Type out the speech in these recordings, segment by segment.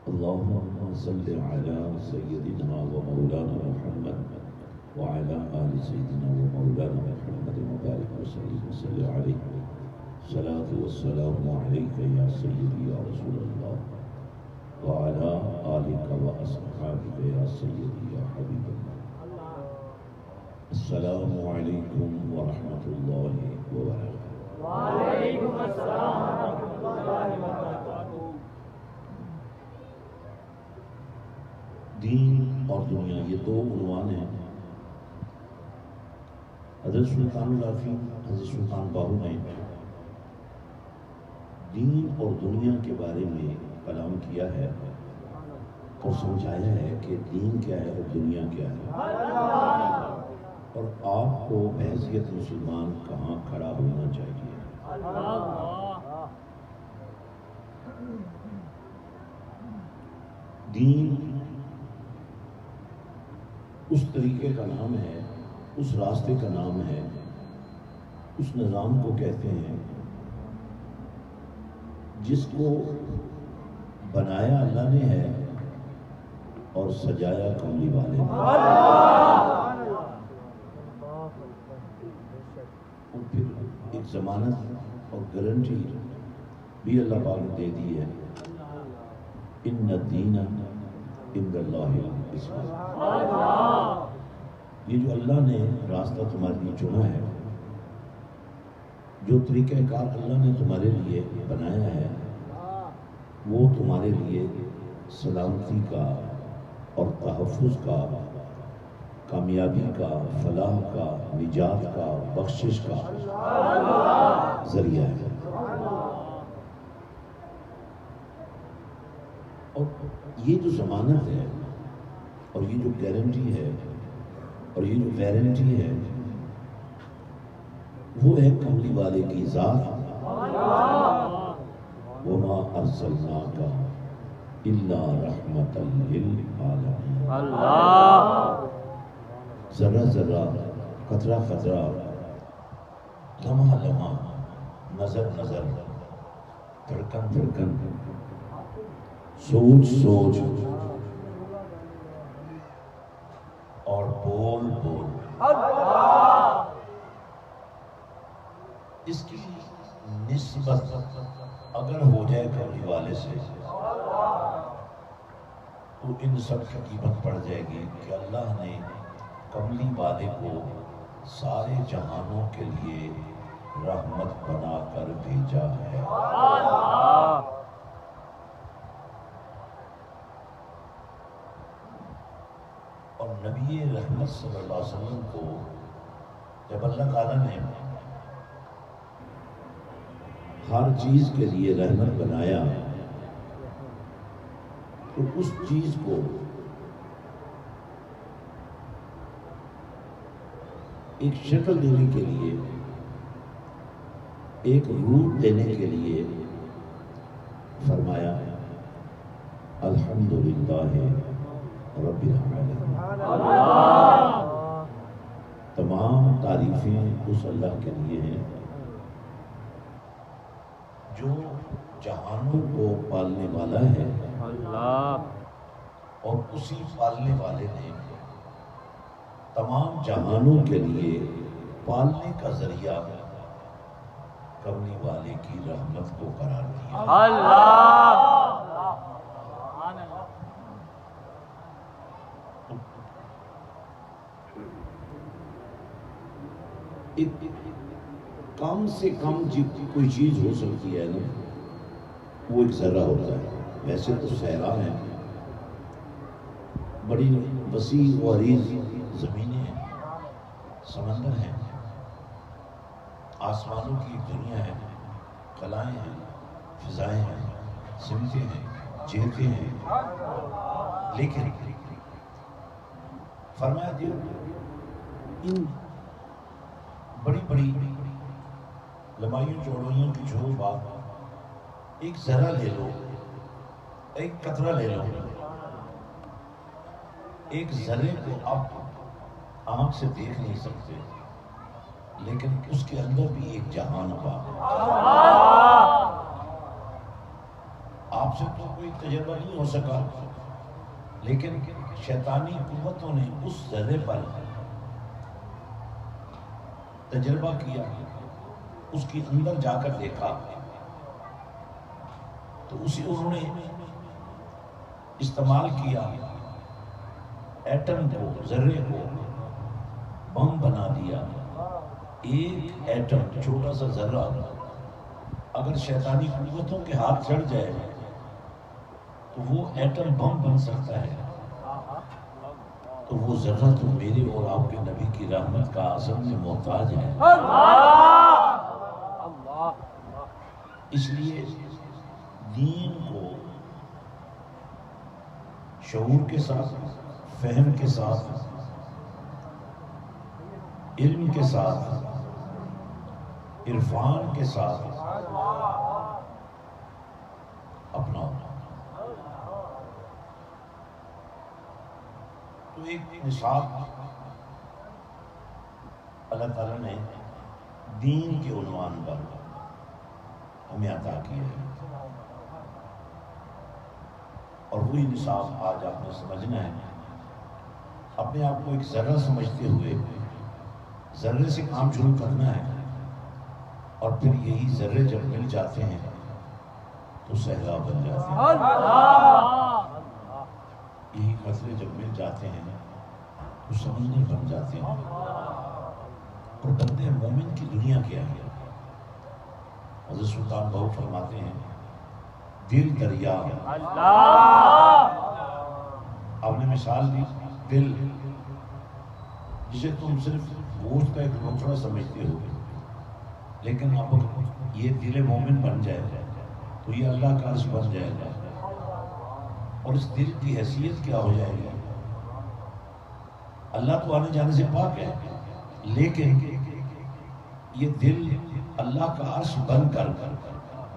اللهم صل على سيدنا ومولانا محمد وعلى آل سيدنا ومولانا محمد وبارك وسلم عليه الصلاة والسلام عليك يا سيدي يا رسول الله وعلى آلك وأصحابك يا سيدي يا حبيب الله. السلام عليكم ورحمة الله وبركاته. وعليكم السلام ورحمة الله وبركاته. دین اور دنیا یہ دو عنوان ہیں. حضرت سلطان العارفین حضرت سلطان باہو نے دین اور دنیا کے بارے میں کلام کیا ہے اور سمجھایا ہے کہ دین کیا ہے اور دنیا کیا ہے، اور آپ کو بحیثیت مسلمان کہاں کھڑا ہونا چاہیے. دین اس طریقے کا نام ہے، اس راستے کا نام ہے، اس نظام کو کہتے ہیں جس کو بنایا اللہ نے ہے اور سجایا کملی والے نے. اور پھر ایک ضمانت اور گارنٹی بھی اللہ پاک نے دے دی ہے، ان الدین عند اللہ الاسلام. یہ جو اللہ نے راستہ تمہارے لیے چنا ہے، جو طریقہ کار اللہ نے تمہارے لیے بنایا ہے، وہ تمہارے لیے سلامتی کا اور تحفظ کا، کامیابی کا، فلاح کا، نجات کا، بخشش کا ذریعہ ہے. اور یہ جو ضمانت ہے اور یہ جو گارنٹی ہے اور یہ جو وارنٹی ہے، وہ ہے کملی والے کی ذات. وما ارسلناک الا رحمۃ للعالمین. ذرہ ذرہ، قطرہ قطرہ، لمحہ لمحہ، نظر نظر، دھڑکن دھڑکن، سوچ سوچ اور بول بول، اس کی نسبت اگر ہو جائے کملی والے سے تو ان سب کی قیمت پڑ جائے گی کہ اللہ نے کملی والے کو سارے جہانوں کے لیے رحمت بنا کر بھیجا ہے. اور نبی رحمت صلی اللہ علیہ وسلم کو جب اللہ تعالیٰ نے ہر چیز کے لیے رحمت بنایا تو اس چیز کو ایک شکل دینے کے لیے، ایک روپ دینے کے لیے فرمایا الحمدللہ رب العالمین. تمام تعریفیں اس اللہ کے لیے ہیں جو جہانوں کو پالنے والا ہے، اور اسی پالنے والے نے تمام جہانوں کے لیے پالنے کا ذریعہ کملی والے کی رحمت کو قرار دیا. کم سے کم کوئی چیز ہو سکتی ہے نا، وہ ایک ذرہ ہوتا ہے. ویسے تو صحرا ہیں، بڑی وسیع و عریض زمینیں ہیں، سمندر ہیں، آسمانوں کی ایک دنیا ہے، کلائیں ہیں، فضائیں ہیں، سمتیں ہیں، جہتیں ہیں. لیکن فرمایا دیا ان بڑی بڑی لمبائیوں چوڑائیوں کی چھوڑو بات، ایک ذرہ لے لو، ایک قطرہ لے لو. ایک ذرے کو آپ آنکھ سے دیکھ نہیں سکتے، لیکن اس کے اندر بھی ایک جہان پا. تجربہ نہیں ہو سکا، لیکن شیطانی قوتوں نے اس ذرے پر تجربہ کیا، اس کے اندر جا کر دیکھا تو اسے انہوں نے استعمال کیا، ایٹم کو، ذرے کو بم بنا دیا۔ ایک ایٹم، چھوٹا سا ذرہ اگر شیطانی قوتوں کے ہاتھ چڑھ جائے تو وہ ایٹم بم بن سکتا ہے۔ تو وہ ذرہ تو میرے اور آپ کے نبی کی رحمت کا اصل میں محتاج ہے۔ اس لیے دین کو شعور کے ساتھ، فہم کے ساتھ، علم کے ساتھ، عرفان کے ساتھ اپناؤ۔ تو ایک نصاب اللہ تعالیٰ نے دین کے عنوان پر ہمیں عطا کیا ہے، اور وہی نصاب آج آپ نے سمجھنا ہے۔ اپنے آپ کو ایک ذرہ سمجھتے ہوئے ذرے سے کام شروع کرنا ہے، اور پھر یہی ذرے جب مل جاتے ہیں تو سیلاب بن جاتے ہیں۔ یہی قطرے جب مل جاتے ہیں تو سمندر بن جاتے ہیں۔ اور بندے مومن کی دنیا کیا ہے؟ حضرت سلطان بہو فرماتے ہیں دل دریا۔ آپ نے مثال دی دل، جسے تم صرف گوشت کا ایک ٹکڑا سمجھتے ہو، لیکن اب یہ دل مومن بن جائے تو یہ اللہ کا عرش بن جائے گا، اور اس دل کی حیثیت کیا ہو جائے گی؟ اللہ تو آنے جانے سے پاک ہے، لیکن یہ دل اللہ کا عرش بن کر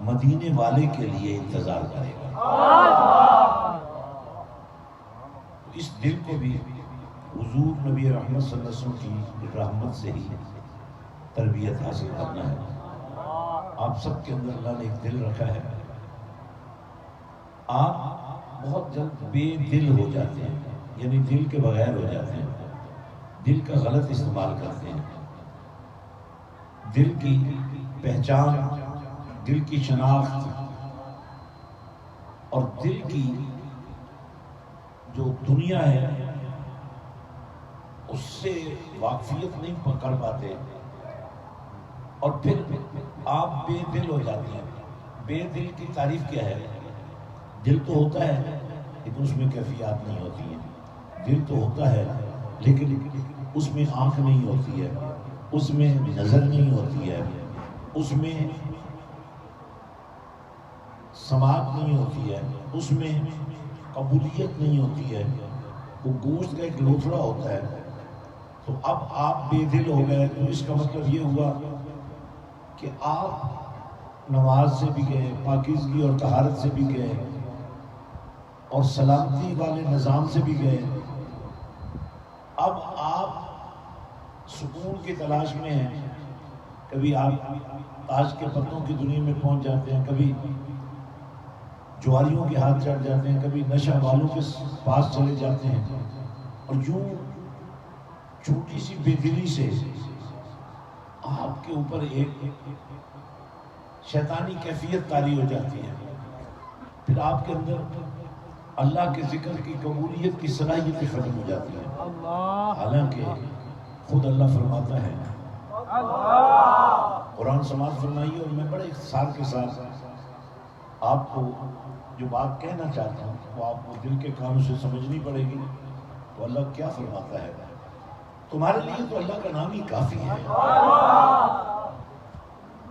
مدینے والے کے لیے انتظار کرے گا۔ اس دل کو بھی حضور نبی رحمت صلی اللہ علیہ وسلم کی رحمت سے ہی تربیت حاصل کرنا ہے۔ آپ سب کے اندر اللہ نے ایک دل رکھا ہے، آپ بہت جلد بے دل ہو جاتے ہیں، یعنی دل کے بغیر ہو جاتے ہیں، دل کا غلط استعمال کرتے ہیں۔ دل کی پہچان، دل کی شناخت اور دل کی جو دنیا ہے اس سے واقفیت نہیں پکڑ پاتے، اور پھر آپ بے دل ہو جاتے ہیں۔ بے دل کی تعریف کیا ہے؟ دل تو ہوتا ہے لیکن اس میں کیفیات نہیں ہوتی ہیں، دل تو ہوتا ہے لیکن اس میں آنکھ نہیں ہوتی ہے، اس میں نظر نہیں ہوتی ہے، اس میں سماعت نہیں ہوتی ہے، اس میں قبولیت نہیں ہوتی ہے، وہ گوشت کا ایک لوتھڑا ہوتا ہے۔ تو اب آپ بے دل ہو گئے تو اس کا مطلب یہ ہوا کہ آپ نماز سے بھی گئے، پاکیزگی اور طہارت سے بھی گئے، اور سلامتی والے نظام سے بھی گئے۔ اب آپ سکون کی تلاش میں ہیں، کبھی آپ تاش کے پتوں کی دنیا میں پہنچ جاتے ہیں، کبھی جواریوں کے ہاتھ چڑھ جاتے ہیں، کبھی نشہ والوں کے پاس چلے جاتے ہیں، اور یوں چھوٹی سی بے دلی سے آپ کے اوپر ایک شیطانی کیفیت طاری ہو جاتی ہے۔ پھر آپ کے اندر اللہ کے ذکر کی قبولیت کی صلاحیتیں ختم ہو جاتی ہیں، حالانکہ خود اللہ فرماتا ہے، قرآن سماعت فرمائیے، اور میں بڑے اختصار کے ساتھ آپ کو جو بات کہنا چاہتا ہوں وہ آپ کو دل کے کانوں سے سمجھنی پڑے گی۔ تو اللہ کیا فرماتا ہے؟ تمہارے لیے تو اللہ کا نام ہی کافی ہے،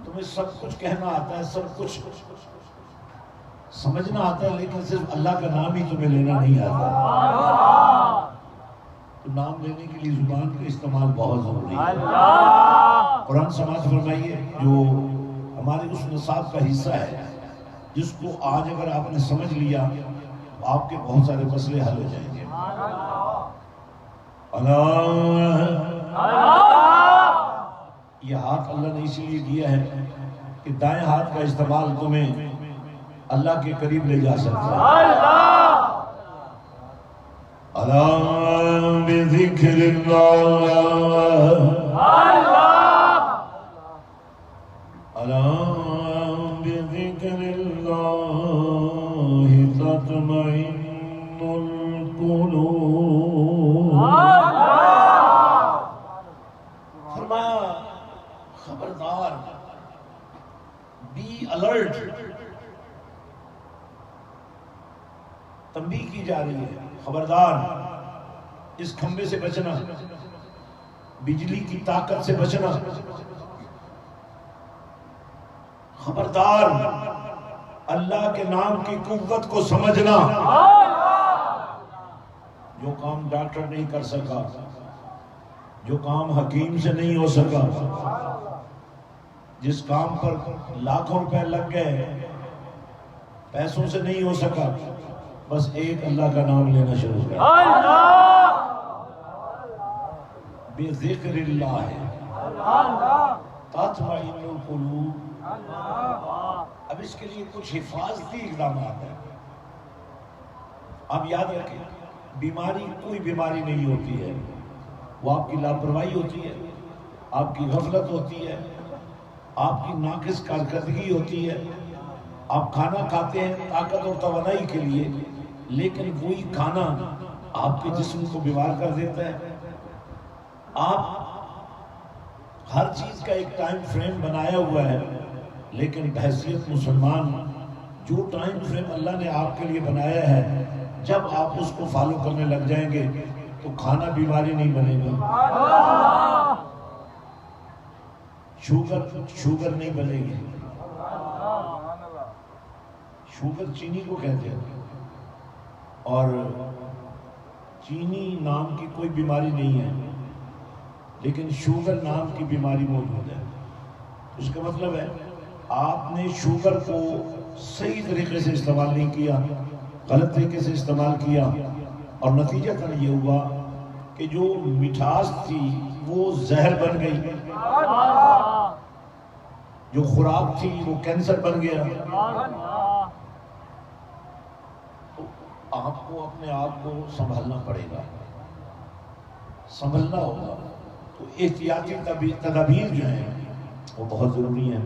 تمہیں سب کچھ کہنا آتا ہے، سب کچھ سمجھنا آتا ہے، لیکن صرف اللہ کا نام ہی تمہیں لینا نہیں آتا۔ تو نام لینے کے لیے زبان کا استعمال بہت ضروری ہے۔ قرآن سماعت فرمائیے، جو ہمارے اس نصاب کا حصہ ہے، جس کو آج اگر آپ نے سمجھ لیا تو آپ کے بہت سارے مسئلے حل ہو جائیں گے۔ یہ ہاتھ اللہ نے اسی لیے دیا ہے کہ دائیں ہاتھ کا استعمال تمہیں اللہ کے قریب لے جا سکتا ہے. الا بذکر اللہ الا بذکر اللہ تطمئن القلوب. فرمایا خبردار، بی الرٹ، تنبیہ کی جا رہی ہے. خبردار، اس کھمبے سے بچنا، بجلی کی طاقت سے بچنا. خبردار، اللہ کے نام کی قوت کو سمجھنا. جو کام ڈاکٹر نہیں کر سکا، جو کام حکیم سے نہیں ہو سکا، جس کام پر لاکھوں روپے لگ گئے، پیسوں سے نہیں ہو سکا، بس ایک اللہ کا نام لینا شروع کر. بے ذکر اللہ ہے تطمئن القلوب. اب اس کے لیے کچھ حفاظتی اقدامات ہیں. آپ یاد رکھیں، بیماری کوئی بیماری نہیں ہوتی ہے، وہ آپ کی لاپرواہی ہوتی ہے، آپ کی غفلت ہوتی ہے، آپ کی ناقص کارکردگی ہوتی ہے. آپ کھانا کھاتے ہیں طاقت اور توانائی کے لیے، لیکن وہی کھانا آپ کے جسم کو بیمار کر دیتا ہے. آپ ہر چیز کا ایک ٹائم فریم بنایا ہوا ہے، لیکن بحیثیت مسلمان جو ٹائم فریم اللہ نے آپ کے لیے بنایا ہے، جب آپ اس کو فالو کرنے لگ جائیں گے تو کھانا بیماری نہیں بنے گا، شوگر نہیں بنے گی. شوگر چینی کو کہتے ہیں، اور چینی نام کی کوئی بیماری نہیں ہے، لیکن شوگر نام کی بیماری موجود ہے. اس کا مطلب ہے آپ نے شوگر کو صحیح طریقے سے استعمال نہیں کیا، غلط طریقے سے استعمال کیا، اور نتیجہ یہ ہوا کہ جو مٹھاس تھی وہ زہر بن گئی، جو خوراک تھی وہ کینسر بن گیا. تو آپ کو اپنے آپ کو سنبھالنا پڑے گا، سنبھلنا ہوگا. تو احتیاطی تدابیر جو ہیں وہ بہت ضروری ہیں.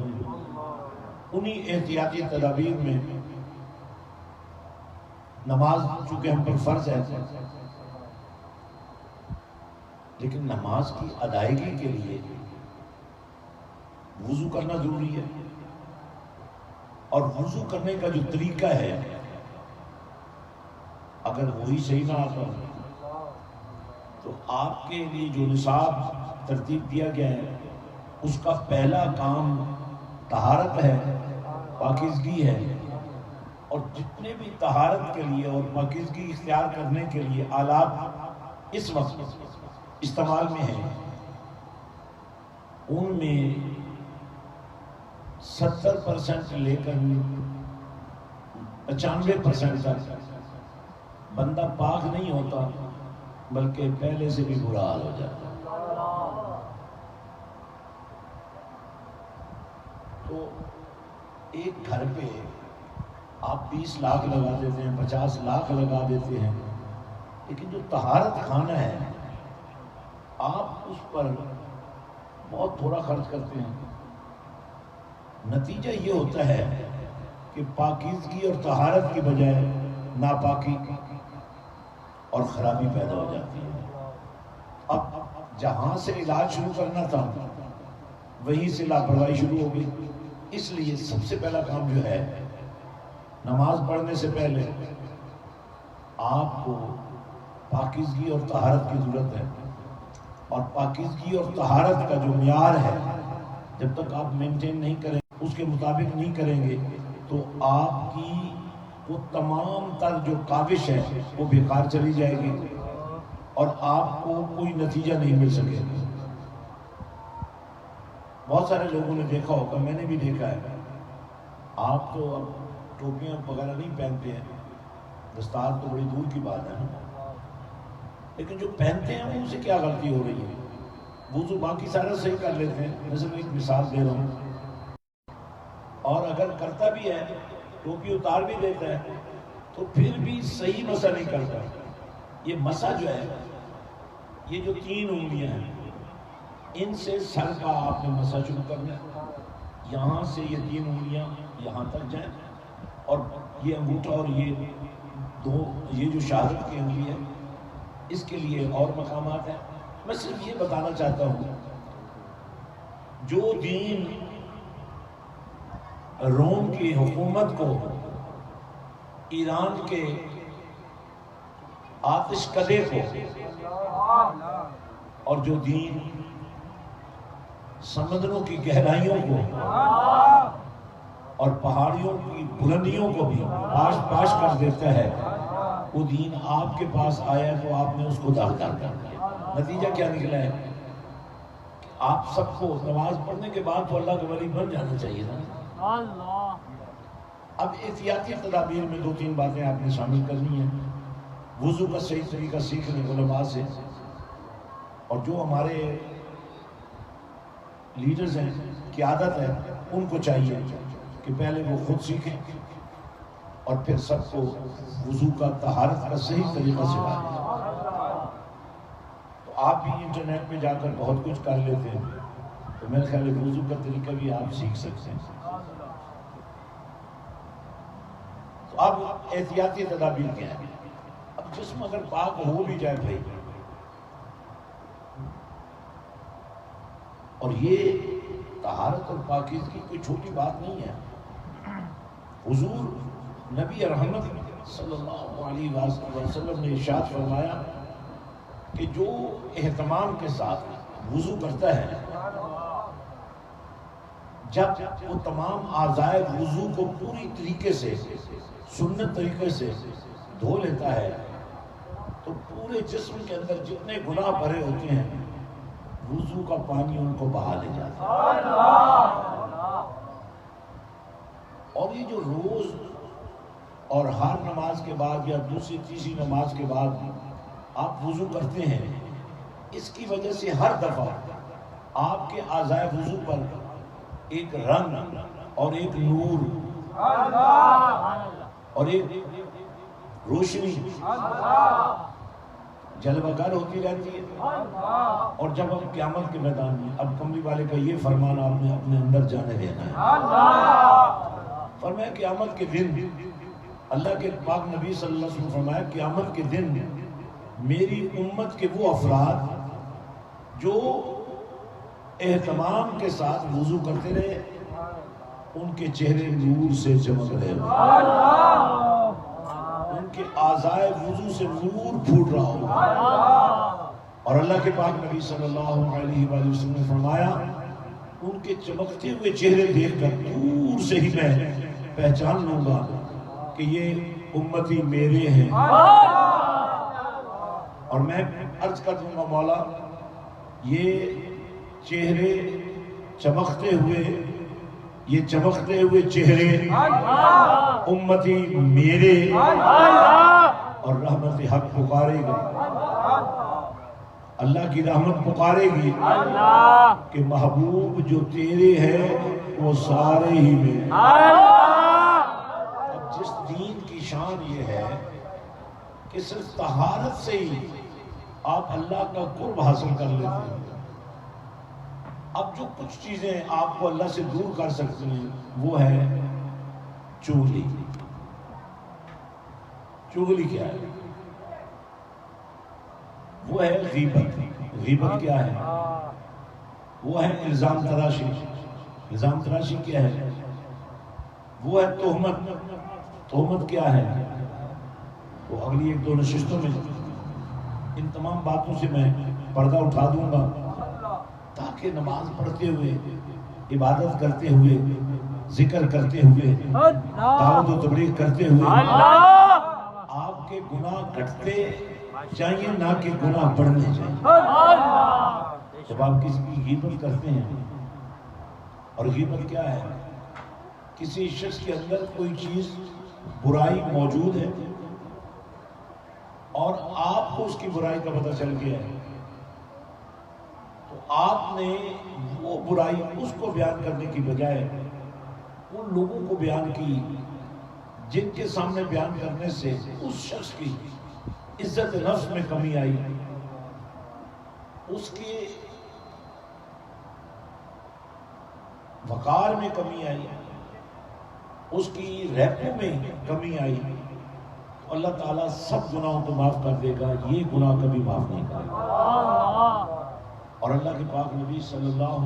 انہی احتیاطی تدابیر میں نماز چونکہ ہم پر فرض ہے، لیکن نماز کی ادائیگی کے لیے وضو کرنا ضروری ہے. اور وضو کرنے کا جو طریقہ ہے، اگر وہی صحیح نہ آتا تو آپ کے لیے جو نصاب ترتیب دیا گیا ہے اس کا پہلا کام طہارت ہے، پاکیزگی ہے. اور جتنے بھی طہارت کے لیے اور پاکیزگی اختیار کرنے کے لیے آلات اس وقت استعمال میں ہیں، ان میں 70% لے کر 95% تک بندہ پاک نہیں ہوتا، بلکہ پہلے سے بھی برا حال ہو جاتا. تو ایک گھر پہ آپ 20 لاکھ لگا دیتے ہیں، 50 لاکھ لگا دیتے ہیں، لیکن جو طہارت خانہ ہے آپ اس پر بہت تھوڑا خرچ کرتے ہیں. نتیجہ یہ ہوتا ہے کہ پاکیزگی اور طہارت کی بجائے ناپاکی اور خرابی پیدا ہو جاتی ہے. اب جہاں سے علاج شروع کرنا تھا وہیں سے لاپرواہی شروع ہو گئی. اس لیے سب سے پہلا کام جو ہے، نماز پڑھنے سے پہلے آپ کو پاکیزگی اور طہارت کی ضرورت ہے. اور پاکیزگی اور طہارت کا جو معیار ہے، جب تک آپ مینٹین نہیں کریں، اس کے مطابق نہیں کریں گے، تو آپ کی وہ تمام تر جو کاوش ہے وہ بیکار چلی جائے گی اور آپ کو کوئی نتیجہ نہیں مل سکے گا. بہت سارے لوگوں نے دیکھا ہوگا، میں نے بھی دیکھا ہے، آپ تو اب ٹوپیاں وغیرہ نہیں پہنتے ہیں، دستار تو بڑی دور کی بات ہے نا، لیکن جو پہنتے ہیں ان سے کیا غلطی ہو رہی ہے؟ وضو باقی سارا صحیح کر لیتے ہیں. میں صرف ایک مثال دے رہا ہوں. اور اگر کرتا بھی ہے ٹوپی اتار بھی دیتا ہے تو پھر بھی صحیح مسا نہیں کرتا. یہ مسا جو ہے، یہ جو 3 انگلیاں ہیں، ان سے سر کا آپ نے مسا شروع کرنا ہے. یہاں سے یہ 3 انگلیاں یہاں تک جائیں، اور یہ انگوٹھا اور یہ جو شہادت کی انگلی ہے، اس کے لیے اور مقامات ہیں. میں صرف یہ بتانا چاہتا ہوں، جو دین روم کی حکومت کو ایران کے آتش کدے کو، اور جو دین سمندروں کی گہرائیوں کو اور پہاڑیوں کی بلندیوں کو بھی پاش کر دیتا ہے، وہ دین آپ کے پاس آیا تو آپ نے اس کو داخل کر دیا. نتیجہ کیا نکلا ہے؟ آپ سب کو نماز پڑھنے کے بعد تو اللہ کے ولی بن جانا چاہیے نا. اب احتیاطی تدابیر میں 2-3 باتیں آپ نے شامل کرنی ہیں. وضو کا صحیح طریقہ سیکھنے علماء سے، اور جو ہمارے لیڈرز ہیں، قیادت ہے، ان کو چاہیے کہ پہلے وہ خود سیکھیں اور پھر سب کو وضو کا طہارت کا صحیح طریقہ سکھائیں. تو آپ بھی انٹرنیٹ پہ جا کر بہت کچھ کر لیتے ہیں، تو میرے خیال ہے وضو کا طریقہ بھی آپ سیکھ سکتے ہیں. تو اب احتیاطی تدابیر کیا ہے؟ اب جسم اگر پاک ہو بھی جائے بھائی، اور یہ طہارت اور پاکیزگی کوئی چھوٹی بات نہیں ہے. حضور نبی رحمت صلی اللہ علیہ وسلم نے ارشاد فرمایا کہ جو اہتمام کے ساتھ وضو کرتا ہے، جب وہ تمام اعضائے وضو کو پوری طریقے سے سنت طریقے سے دھو لیتا ہے، تو پورے جسم کے اندر جتنے گناہ بھرے ہوتے ہیں، وضو کا پانی ان کو بہا لے جاتا ہے. اور یہ جو روز اور ہر نماز کے بعد یا دوسری تیسری نماز کے بعد آپ وضو کرتے ہیں، اس کی وجہ سے ہر دفعہ آپ کے اعضائے وضو پر ایک رنگ اور ایک نور اور ایک روشنی جلوہ گر ہوتی رہتی ہے. اور جب ہم قیامت کے میدان میں، اب کملی والے کا یہ فرمان آپ نے اپنے اندر جانے دینا ہے. فرمایا قیامت کے دن، اللہ کے پاک نبی صلی اللہ علیہ وسلم فرمایا قیامت کے دن میری امت کے وہ افراد جو اہتمام کے ساتھ وضو کرتے رہے، ان کے چہرے نور سے چمک رہے ہوں، ان کے اعضائے وضو سے نور پھوٹ رہا ہو. اور اللہ کے پاک نبی صلی اللہ علیہ وآلہ وسلم نے فرمایا ان کے چمکتے ہوئے چہرے دیکھ کر دور سے ہی میں پہچان لوں گا کہ یہ امتی میرے ہیں. اور میں عرض کر دوں گا مولا، یہ چہرے چمکتے ہوئے، یہ چمکتے ہوئے چہرے امتی میرے، اور رحمت حق پکارے گا، اللہ کی رحمت پکارے گی کہ محبوب جو تیرے ہیں وہ سارے ہی میرے. اب جس دین کی شان یہ ہے کہ صرف طہارت سے ہی آپ اللہ کا قرب حاصل کر لیتے ہیں. اب جو کچھ چیزیں آپ کو اللہ سے دور کر سکتی ہیں وہ ہے چغلی. چغلی کیا ہے؟ وہ ہے غیبت. غیبت کیا ہے؟ وہ ہے الزام تراشی. الزام تراشی کیا ہے؟ وہ ہے تہمت. تہمت کیا ہے؟ وہ اگلی 1-2 نشستوں میں ان تمام باتوں سے میں پردہ اٹھا دوں گا، تاکہ نماز پڑھتے ہوئے، عبادت کرتے ہوئے، ذکر کرتے ہوئے، دعوت و تبلیغ کرتے ہوئے آپ کے گناہ گھٹتے چاہیے، نہ کہ گناہ بڑھنے چاہیے. جب آپ کسی کی غیبت کرتے ہیں، اور غیبت کیا ہے؟ کسی شخص کے اندر کوئی چیز برائی موجود ہے اور آپ کو اس کی برائی کا پتہ چل گیا ہے، تو آپ نے وہ برائی اس کو بیان کرنے کی بجائے ان لوگوں کو بیان کی جن کے سامنے بیان کرنے سے اس شخص کی عزت نفس میں کمی آئی، اس کی وقار میں کمی آئی، اس کی ریپو میں کمی آئی، اللہ تعالیٰ سب گناہوں کو معاف کر دے گا، یہ گناہ کبھی معاف نہیں کرے گا۔ اور اللہ کے پاک نبی صلی اللہ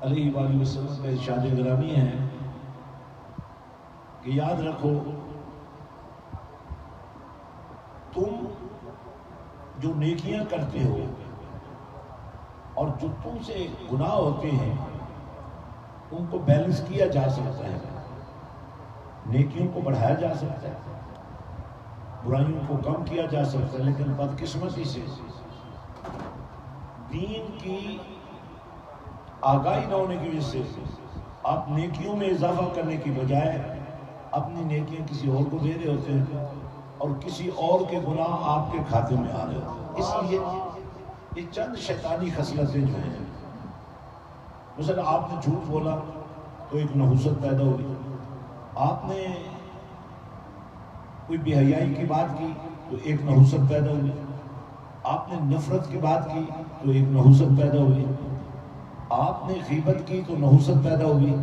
علیہ وآلہ وسلم کا ارشاد گرامی ہے کہ یاد رکھو، تم جو نیکیاں کرتے ہو اور جو تم سے گناہ ہوتے ہیں ان کو بیلنس کیا جا سکتا ہے، نیکیوں کو بڑھایا جا سکتا ہے، برائیوں کو کم کیا جا سکتا ہے، لیکن بدقسمتی سے دین کی آگاہی نہ ہونے کی وجہ سے آپ نیکیوں میں اضافہ کرنے کی بجائے اپنی نیکیاں کسی اور کو دے رہے ہوتے ہیں اور کسی اور کے گناہ آپ کے کھاتے میں آ رہے ہوتے ہیں۔ اس لیے یہ چند شیطانی خصلتیں جو ہیں، مثلا آپ نے جھوٹ بولا تو ایک نحوست پیدا ہوئی، آپ نے کوئی بے حیائی کی بات کی تو ایک نحوست پیدا ہوئی، آپ نے نفرت کی بات کی تو ایک نحوست پیدا ہوئی، آپ نے غیبت کی تو نحوست پیدا ہوئی۔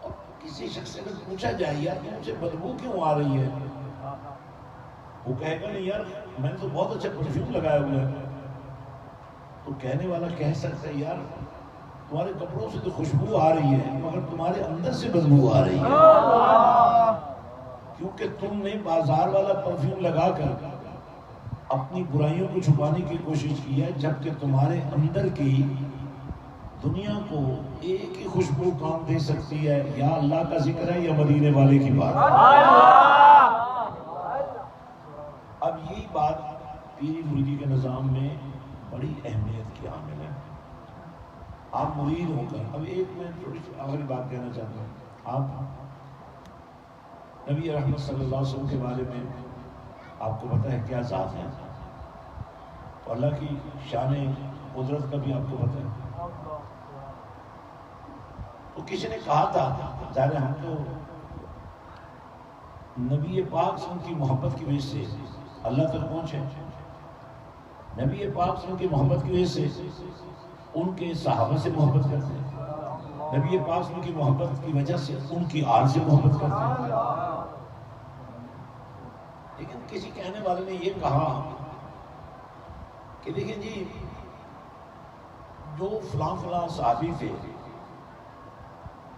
اور کسی شخص سے اگر پوچھا جائے یار مجھے بدبو کیوں آ رہی ہے، وہ کہے گا نہیں یار میں نے تو بہت اچھا پرفیوم لگایا ہوا ہے، تو کہنے والا کہہ سکتا ہے یار تمہارے کپڑوں سے تو خوشبو آ رہی ہے مگر تمہارے اندر سے بدبو آ رہی ہے، کیونکہ تم نے بازار والا پرفیوم لگا کر اپنی برائیوں کو چھپانے کی کوشش کی ہے، جبکہ تمہارے اندر کی دنیا کو ایک ہی خوشبو کام دے سکتی ہے، یا اللہ کا ذکر ہے یا مدینے والے کی بات۔ اب یہی بات پیری مریدی کے نظام میں بڑی اہمیت کی حامل ہے۔ آپ مرید ہو کر، اب ایک میں تھوڑی سی آخری بات کہنا چاہتا ہوں، آپ نبی رحمت صلی اللہ علیہ وسلم کے بارے میں آپ کو پتہ ہے کیا ذات ہے، تو اللہ کی شان قدرت کا بھی آپ کو پتہ ہے۔ تو کسی نے کہا تھا ظاہر ہم تو نبی پاک سے ان کی محبت کی وجہ سے اللہ تک پہنچے، نبی پاک سے ان کی محبت کی وجہ سے ان کے صحابہ سے محبت کرتے ہیں، نبی پاک سے ان کی محبت کی وجہ سے ان کی آل سے محبت کرتے ہیں۔ لیکن کسی کہنے والے نے یہ کہا کہ دیکھیں جی جو فلاں فلاں صحابی تھے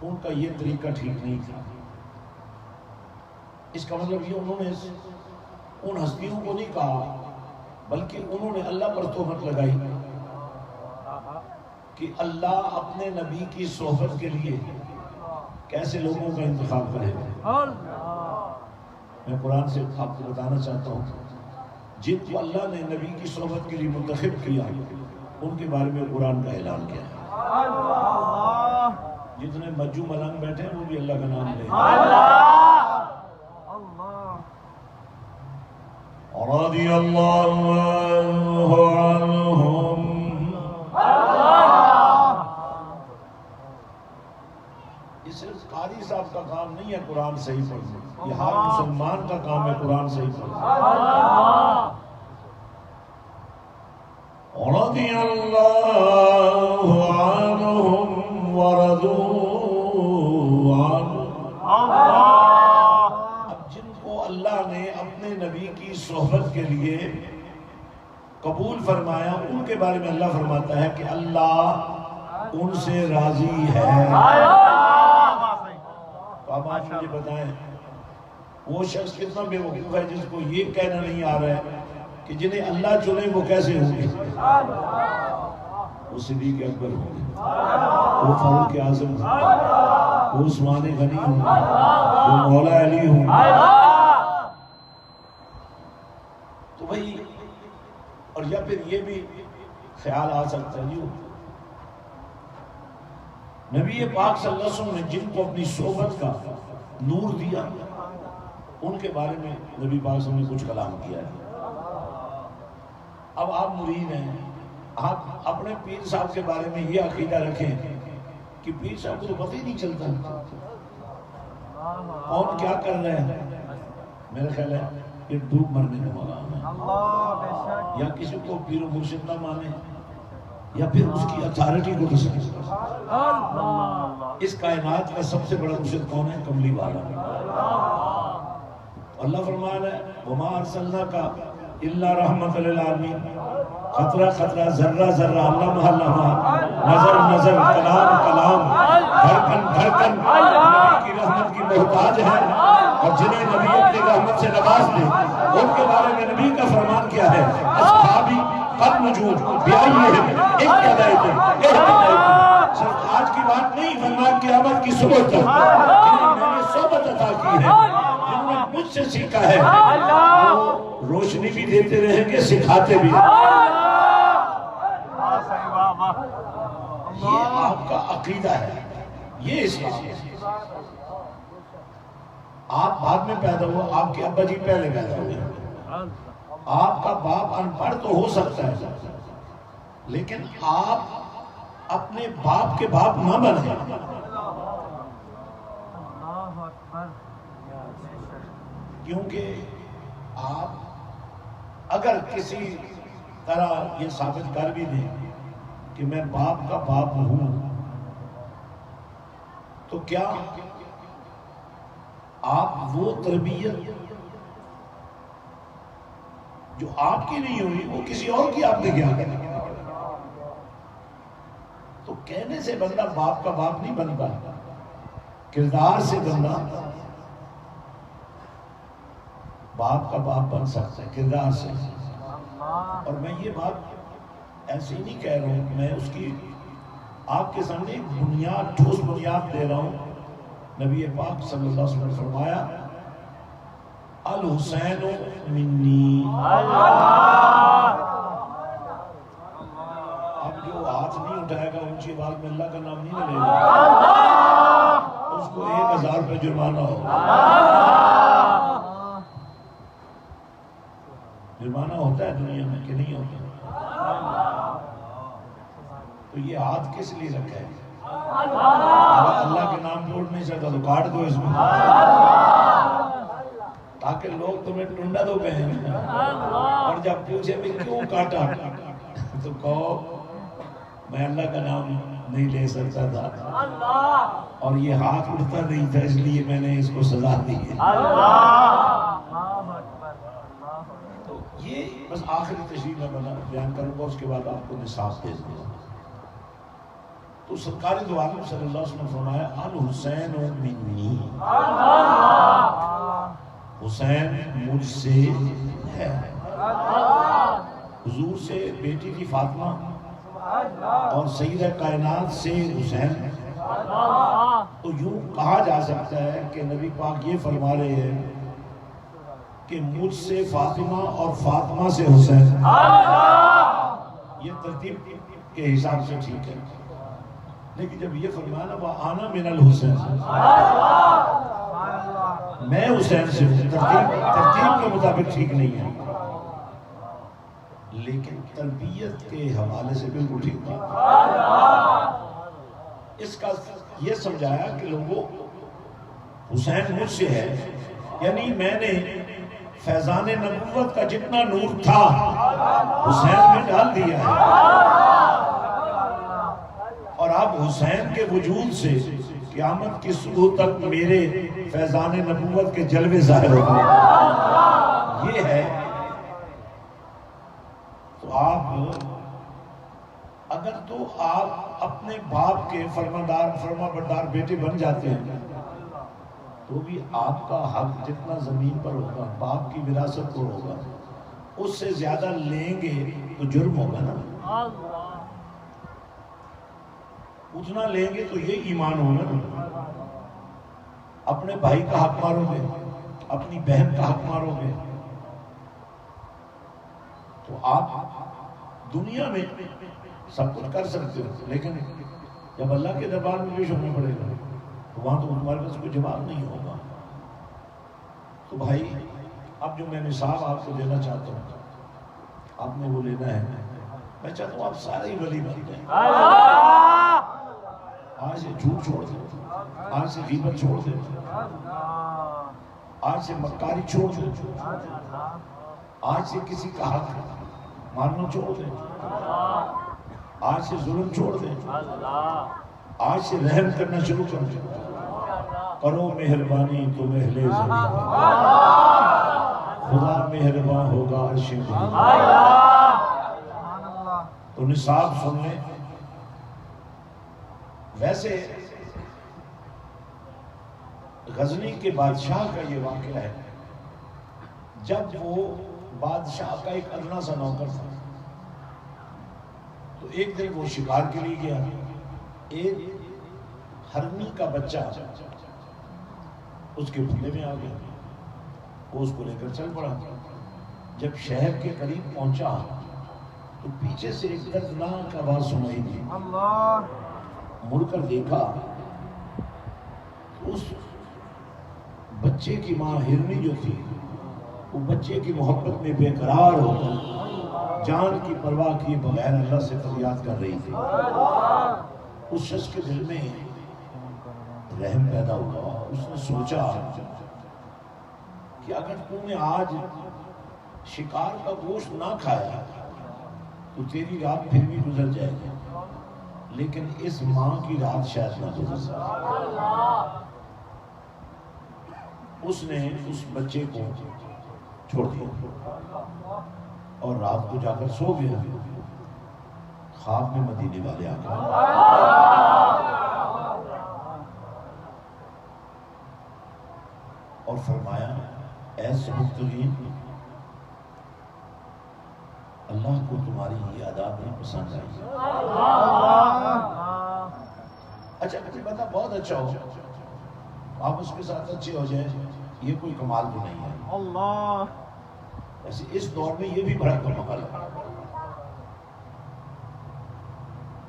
ان کا یہ طریقہ ٹھیک نہیں تھا، اس کا مطلب یہ انہوں نے ان ہستیوں کو نہیں کہا بلکہ انہوں نے اللہ پر تہمت لگائی کہ اللہ اپنے نبی کی صحبت کے لیے کیسے لوگوں کا انتخاب کرے گا۔ میں قرآن سے آپ کو بتانا چاہتا ہوں جن کو اللہ نے نبی کی صحبت کے لیے منتخب کیا ان کے بارے میں قرآن کا اعلان کیا ہے، جتنے مجو ملنگ بیٹھے ہیں وہ بھی اللہ کا نام لیں رضی اللہ عنہم۔ یہ صرف قاری صاحب کا کام نہیں ہے قرآن صحیح پڑھنا، یہ ہر مسلمان کا کام ہے قرآن صحیح پڑھنا۔ رضی اللہ عنہم ورضوا عنہ۔ اب جن کو اللہ نے اپنے نبی کی صحبت کے لیے قبول فرمایا ان کے بارے میں اللہ فرماتا ہے کہ اللہ ان سے راضی ہے۔ تو اب آپ مجھے بتائیں وہ شخص کتنا بے وقوف ہے جس کو یہ کہنا نہیں آ رہا ہے کہ جنہیں اللہ چنے وہ کیسے ہوں گے؟ وہ صدیق اکبر ہوں گے، وہ فاروق اعظم ہوں گے، وہ عثمان غنی ہوں گے، وہ مولا علی ہوں گے۔ تو بھائی اور یا پھر یہ بھی خیال آ سکتا ہے نبی پاک صلی اللہ علیہ وسلم نے جن کو اپنی صحبت کا نور دیا ان کے بارے میں نبی پاک صلی اللہ علیہ وسلم نے کچھ کلام کیا ہے۔ اب آپ مرید ہیں، آپ اپنے پیر صاحب کے بارے میں یہ عقیدہ رکھیں کہ پیر صاحب کو تو پتہ ہی نہیں چلتا، کون کیا کر رہے ہیں؟ میرا خیال ہے یہ ڈوب مرنے کا مقام ہے، یا کسی کو پیر و مرشد نہ مانے یا پھر اس کی اتھارٹی کو ڈسکس کرے۔ اس کائنات کا سب سے بڑا مرشد کون ہے؟ کملی والا۔ اللہ فرمان ہے وما ارسلناک الا رحمت للعالمین، خطرہ خطرہ، ذرہ ذرہ، لمحہ لمحہ، نظر نظر، کلام کلام، دھڑکن دھڑکن نبی کی رحمت کی محتاج ہے، اور جنہیں نبی اپنی رحمت سے نواز دے ان کے بارے میں نبی کا فرمان کیا ہے؟ اصحابی قد نجوم بیائیہم اقتدیتم اہتدیتم۔ صرف آج کی بات نہیں، فرمان قیامت کی صبح تک جنہیں میں نے صحبت عطا کی ہے، جنہوں نے مجھ سے سیکھا ہے، وہ روشنی بھی دیتے رہیں گے، سکھاتے بھی۔ یہ آپ کا عقیدہ ہے، یہ اسلام ہے۔ آپ بعد میں پیدا ہوا، آپ کے ابا جی پہلے پیدا ہوئے، آپ کا باپ ان پڑھ تو ہو سکتا ہے لیکن آپ اپنے باپ کے باپ نہ بنے۔ کیونکہ آپ اگر کسی طرح یہ ثابت کر بھی دیں کہ میں باپ کا باپ ہوں، تو کیا آپ وہ تربیت جو آپ کی نہیں ہوئی وہ کسی اور کی آپ نے کیا کریں؟ تو کہنے سے بندہ باپ کا باپ نہیں بنتا، کردار سے بندہ باپ کا باپ بن سکتا ہے، کردار سے۔ اور میں یہ بات ایسے ہی نہیں کہہ رہا ہوں، میں اس کی آپ کے سامنے ایک بنیاد، ٹھوس بنیاد دے رہا ہوں۔ نبی پاک صلی اللہ علیہ وسلم نے فرمایا الحسین منی۔ اب جو ہاتھ نہیں اٹھائے گا اونچی آواز میں اللہ کا نام نہیں لے گا، اس کو 1000 روپے جرمانہ ہوگا۔ جرمانہ ہوتا ہے دنیا میں کہ نہیں ہوتا؟ تو یہ ہاتھ کس لیے رکھا ہے؟ اللہ کے نام جوڑ نہیں سکتا تو کاٹ دو اس میں، تاکہ لوگ تمہیں ٹنڈا دو کہیں، اور جب پوچھے بھی کیوں کاٹا تو کہو میں اللہ کا نام نہیں لے سکتا تھا اور یہ ہاتھ اٹھتا نہیں تھا، اس لیے میں نے اس کو سزا دی ہے۔ تو یہ بس آخری تشریح میں بیان کروں گا، اس کے بعد آپ کو نصاب دے دوں گا۔ تو سرکار دو عالم صلی اللہ علیہ وسلم نے فرمایا الحسین منی، حسین مجھ سے ہے۔ حضور سے بیٹی تھی فاطمہ اور سیدہ کائنات سے حسین، تو یوں کہا جا سکتا ہے کہ نبی پاک یہ فرما رہے ہیں کہ مجھ سے فاطمہ اور فاطمہ سے حسین، یہ ترتیب کے حساب سے ٹھیک ہے، لیکن جب یہ فرمانا وَأَنَا مِنَ الْحُسَيْنِ، میں حسین سے ہوں، ترتیب کے مطابق ٹھیک نہیں ہے، لیکن تربیت کے حوالے سے بالکل ٹھیک نہیں۔ اس کا یہ سمجھایا کہ لوگوں حسین مجھ سے ہے، یعنی میں نے فیضان نبوت کا جتنا نور تھا حسین میں ڈال دیا ہے، اور اب حسین کے وجود سے قیامت کی صبح تک میرے فیضان نبوت کے جلوے ظاہر ہو گئے۔ یہ ہے تو آپ اگر تو آپ اپنے باپ کے فرما بردار بیٹے بن جاتے ہیں تو بھی آپ کا حق جتنا زمین پر ہوگا باپ کی وراثت کو ہوگا، اس سے زیادہ لیں گے تو جرم ہوگا نا، اتنا لیں گے تو یہ ایمان ہوگا نا۔ اپنے بھائی کا حق مارو گے، اپنی بہن کا حق مارو گے، تو آپ دنیا میں سب کچھ کر سکتے ہو، لیکن جب اللہ کے دربار میں پیش ہونا پڑے گا تو وہاں تو تمہارے پاس کوئی جواب نہیں ہوگا۔ تو بھائی اب جو میں نصاب آپ کو دینا چاہتا ہوں آپ نے وہ لینا ہے، میں چاہتا ہوں آپ سارے ولی بن جائیں، آج سے جھوٹ چھوڑ دے، آج سے غیبت چھوڑ دے، آج سے مکاری چھوڑ دے، آج سے کسی کا حق ماننا چھوڑ دے، آج سے ظلم چھوڑ دے، آج سے رحم کرنا شروع کر دے. کرو مہربانی تم اہل زمین، خدا مہربان ہوگا عرش مجید. تو نصاب سن لیں. ویسے غزنی کے بادشاہ کا یہ واقعہ ہے، جب وہ بادشاہ کا ایک ادنا سا نوکر تھا تو ایک دن وہ شکار کے لیے گیا. ایک ہرنی کا بچہ اس کے پھندے میں آ گیا، وہ اس کو لے کر چل پڑا. جب شہر کے قریب پہنچا تو پیچھے سے ایک دردناک آواز سنائی دی. مڑ کر دیکھا تو اس بچے کی ماں ہرنی جو تھی وہ بچے کی محبت میں بے قرار ہو کر جان کی پرواہ کیے بغیر اللہ سے فریاد کر رہی تھی. اس شخص کے دل میں رحم پیدا ہوا. اس نے سوچا کہ اگر تم نے آج شکار کا گوشت نہ کھایا تو تیری رات پھر بھی گزر جائے گی، لیکن اس ماں کی رات شاید نہ گزر سکے. اس نے اس بچے کو چھوڑ دیا اور رات کو جا کر سو گیا. خواب میں مدینے والے آ گئے اور فرمایا اے سبکتگین، اللہ کو تمہاری یہ ادا نہیں پسند آئی. اچھا مجھے پتا بہت اچھا ہو، آپ اس کے ساتھ اچھے ہو جائیں، یہ کوئی کمال تو نہیں ہے. اللہ ایسے اس دور میں یہ بھی بڑا کمال ہے.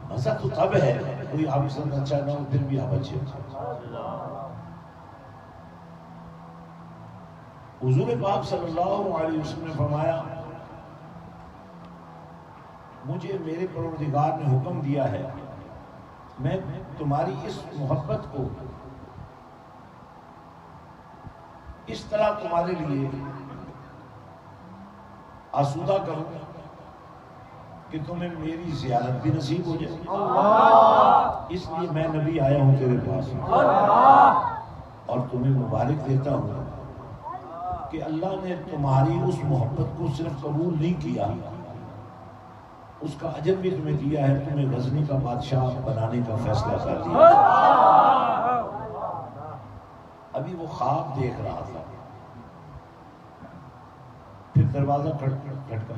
مزہ تو تب ہے کوئی آپ کے ساتھ اچھا نہ ہو پھر بھی آپ اچھے ہو. حضور پاک صلی اللہ علیہ وسلم نے فرمایا مجھے میرے پروردگار نے حکم دیا ہے میں تمہاری اس محبت کو اس طرح تمہارے لیے آسودہ کروں کہ تمہیں میری زیارت بھی نصیب ہو جائے. اس لیے میں نبی آیا ہوں تیرے پاس اور تمہیں مبارک دیتا ہوں کہ اللہ نے تمہاری اس محبت کو صرف قبول نہیں کیا، اس کا اجر بھی تمہیں دیا ہے. تمہیں غزنی کا بادشاہ بنانے کا فیصلہ کر دیا. ابھی وہ خواب دیکھ رہا تھا، پھر دروازہ کھٹکا،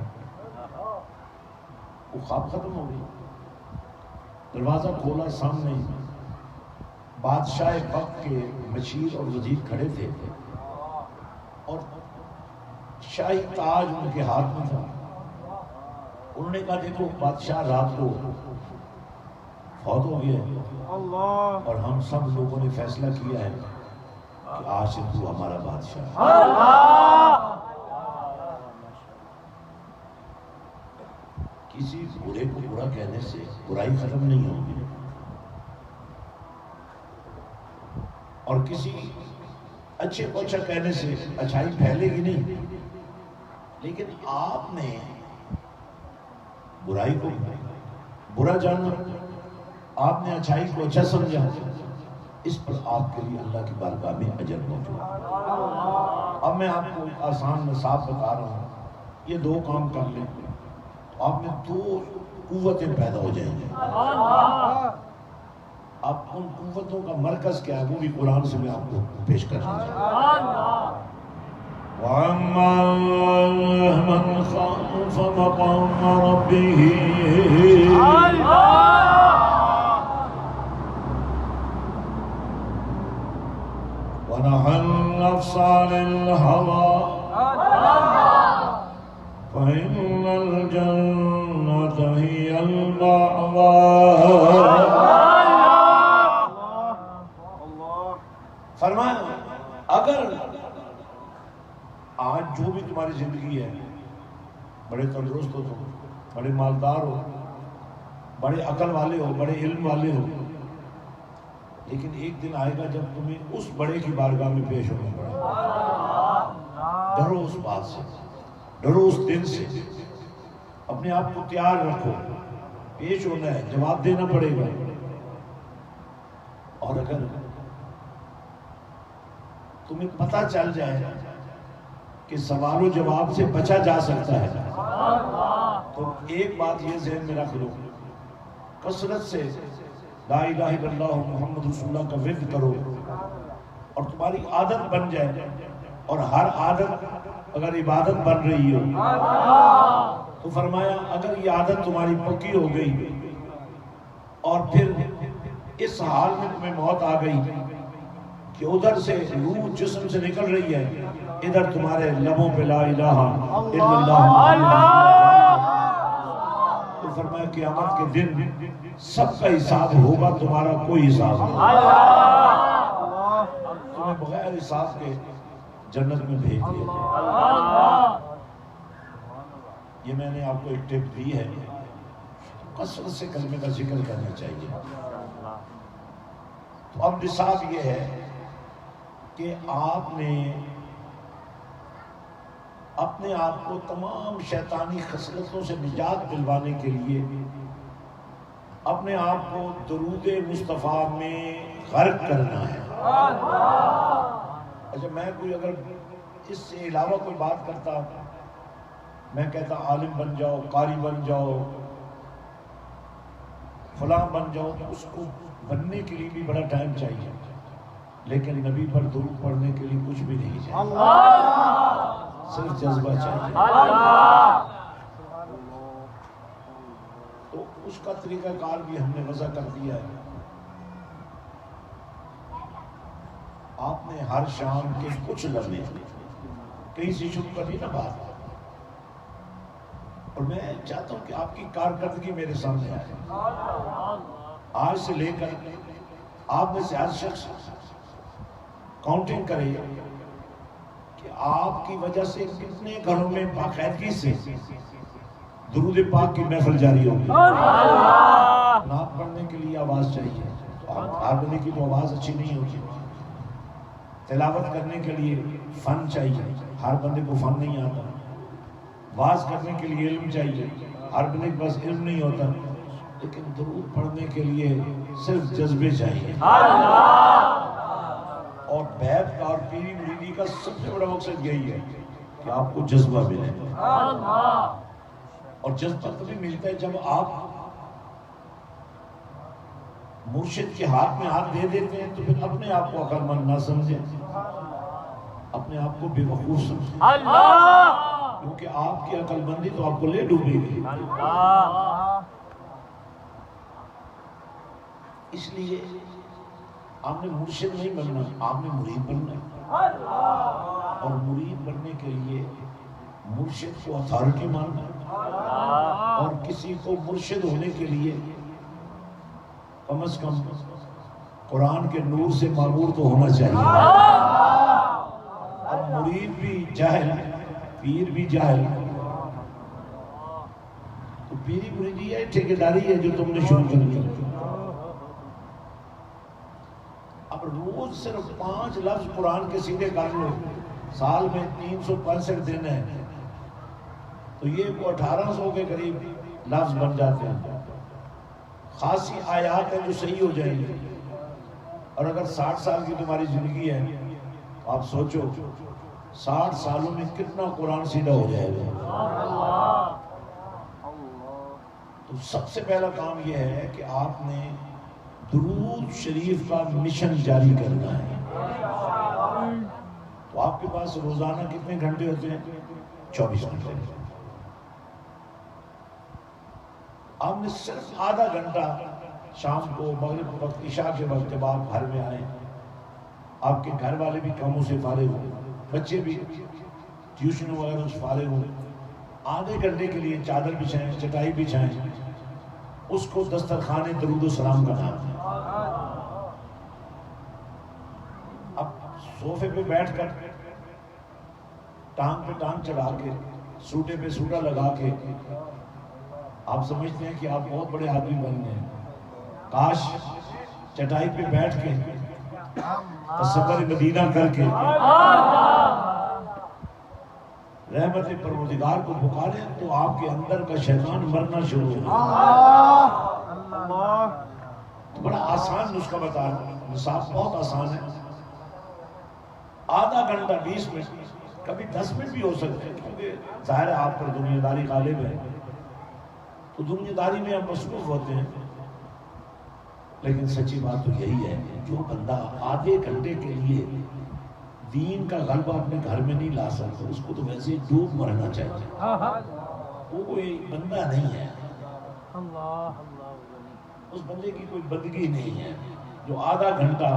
وہ خواب ختم ہو گئی. دروازہ کھولا، سامنے بادشاہ وقت کے مشیر اور وزیر کھڑے تھے اور شاہی تاج ان کے ہاتھ میں تھا. انہوں نے کہا دیکھو بادشاہ رات کو فوت ہو گیا ہے اور ہم سب لوگوں نے فیصلہ کیا ہے کہ آج سے تو ہمارا بادشاہ ہے. کسی برے کو برا کہنے سے برائی ختم نہیں ہوگی اور کسی اچھے کو اچھا کہنے سے اچھائی پھیلے گی نہیں. لیکن آپ نے برائی کو برا جانا، آپ نے اچھائی کو اچھا سمجھا، اس پر آپ کے لیے اللہ کی بارگاہ میں اجر موجود. اب میں آپ کو آسان نصاب بتا رہا ہوں، یہ دو کام کر لیں آپ میں دو قوتیں پیدا ہو جائیں گے. اب ان قوتوں کا مرکز کیا ہے وہ بھی قرآن سے میں آپ کو پیش کر رہا ہوں. وَأَمَّا مَنْ خَافَ مَقَامَ رَبِّهِ وَنَهَى النَّفْسَ عَنِ الْهَوَىٰ فَإِنَّ الْجَنَّةَ هِيَ الْمَأْوَىٰ. فرمایا اگر آج جو بھی تمہاری زندگی ہے، بڑے تندرست ہو تم، بڑے مالدار ہو، بڑے عقل والے ہو، بڑے علم والے ہو، لیکن ایک دن آئے گا جب تمہیں اس بڑے کی بارگاہ میں پیش ہونا پڑے گا۔ ڈرو اس بات سے، ڈرو اس دن سے، اپنے آپ کو تیار رکھو، پیش ہونا ہے، جواب دینا پڑے گا۔ اور اگر تمہیں پتہ چل جائے کہ سوال و جواب سے بچا جا سکتا ہے تو ایک بات یہ ذہن میں رکھ لو، کثرت سے لا الہ الا اللہ محمد رسول اللہ کا ورد کرو، اور تمہاری عادت بن جائے، اور ہر عادت اگر عبادت بن رہی ہو تو فرمایا اگر یہ عادت تمہاری پکی ہو گئی اور پھر اس حال میں تمہیں موت آ گئی کہ ادھر سے روح جسم سے نکل رہی ہے، ادھر تمہارے لبوں پہ لا الہ الا اللہ، تو فرمایا قیامت کے دن سب کا حساب ہوگا، تمہارا کوئی حساب نہیں، تمہیں بغیر حساب کے جنت میں بھیج دیا جائے۔ یہ میں نے آپ کو ایک ٹپ دی ہے، کثرت سے کلمے کا ذکر کرنا چاہیے۔ تو اب نصاب یہ ہے کہ آپ نے اپنے آپ کو تمام شیطانی خصلتوں سے نجات دلوانے کے لیے اپنے آپ کو درود مصطفیٰ میں غرق کرنا ہے۔ اچھا میں کوئی اگر اس سے علاوہ کوئی بات کرتا، میں کہتا عالم بن جاؤ، قاری بن جاؤ، فلاں بن جاؤ، تو اس کو بننے کے لیے بھی بڑا ٹائم چاہیے، لیکن نبی پر درود پڑھنے کے لیے کچھ بھی نہیں چاہیے، صرف جذبہ چاہیے۔ تو اس کا طریقہ کار بھی ہم نے وضع کر دیا ہے۔ آپ نے ہر شام کے کچھ لمحے، کہیں سے شروع کرنی نا بات، اور میں چاہتا ہوں کہ آپ کی کارکردگی میرے سامنے آئے۔ آج سے لے کر آپ میں سے ہر شخص کاؤنٹنگ کرے کہ آپ کی وجہ سے کتنے گھروں میں باقاعدگی سے درود پاک کی محفل جاری ہوگی۔ نعت پڑھنے کے لیے آواز چاہیے، ہر بندے کی تو آواز اچھی نہیں ہوتی، تلاوت کرنے کے لیے فن چاہیے، ہر بندے کو فن نہیں آتا، واز کرنے کے لیے علم چاہیے، ہر بندے کے پاس علم نہیں ہوتا، لیکن درود پڑھنے کے لیے صرف جذبے چاہیے۔ اور بیعت کا اور پیری مریدی کا سب سے بڑا مقصد یہی ہے کہ آپ کو جذبہ ملے، اور جذبہ تبھی ملتا ہے جب آپ مرشد کے ہاتھ میں ہاتھ دے دیتے ہیں تو پھر اپنے آپ کو عقل مند نہ سمجھیں، اپنے آپ کو بے وقوف سمجھیں، کیونکہ آپ کی عقل مندی تو آپ کو لے ڈوبے گی۔ اس لیے آپ نے مرشد نہیں بننا، آپ نے مرید بننا ہے، اور مرید بننے کے لیے مرشد کو اتھارٹی ماننا ہے، اور کسی کو مرشد ہونے کے لیے کم از کم قرآن کے نور سے معمور تو ہونا چاہیے۔ اب مرید بھی جاہل، پیر بھی جاہل، تو پیری مریدی ہے، ٹھیکیداری ہے جو تم نے شروع کر دی۔ اب روز صرف 5 لفظ قرآن کے سیدھے کر لو، سال میں 365 دن ہیں، تو یہ کو 1800 کے قریب لفظ بن جاتے ہیں۔ خاصی آیات ہیں جو صحیح ہو جائیں گی، اور اگر 60 سال کی تمہاری زندگی ہے آپ سوچو 60 سالوں میں کتنا قرآن سیدھا ہو جائے گا۔ تو سب سے پہلا کام یہ ہے کہ آپ نے درود شریف کا مشن جاری کرنا ہے۔ تو آپ کے پاس روزانہ کتنے گھنٹے ہوتے ہیں؟ 24 گھنٹے۔ آپ نے صرف آدھا گھنٹہ شام کو، مغرب وقت، عشاء کے وقت جب آپ گھر میں آئیں، آپ کے گھر والے بھی کاموں سے فارغ ہوں، بچے بھی ٹیوشن وغیرہ سے فارغ ہوں، آدھے گھنٹے کے لیے چادر بچھائیں، چٹائی بچھائیں، اس کو دسترخوان درود و سلام کا نام ہے۔ اب صوفے پہ بیٹھ کر ٹانگ پہ ٹانگ چڑھا کے، سوٹے پہ سوٹا لگا کے آپ سمجھتے ہیں کہ آپ بہت بڑے آدمی بن گئے۔ کاش چٹائی پہ بیٹھ کے تصور مدینہ کر کے رحمت پروردگار کو پکارے تو آپ کے اندر کا شیطان مرنا شروع ہو جائے. تو بڑا آسان نسخہ بتا رہا ہوں، نصاب بہت آسان ہے. آدھا گھنٹہ 20 منٹ، کبھی 10 منٹ بھی ہو سکتے ہیں، کیونکہ ظاہر ہے آپ پر دنیا داری غالب ہے تو دنیا داری میں ہم مصروف ہوتے ہیں. لیکن سچی بات تو یہی ہے، جو بندہ آدھے گھنٹے کے لیے دین کا غلبہ اپنے گھر میں نہیں لا سکتا، اس کو تو ویسے ڈوب مرنا چاہیے. وہ کوئی بندہ نہیں ہے، اس بندے کی کوئی بندگی نہیں ہے جو آدھا گھنٹہ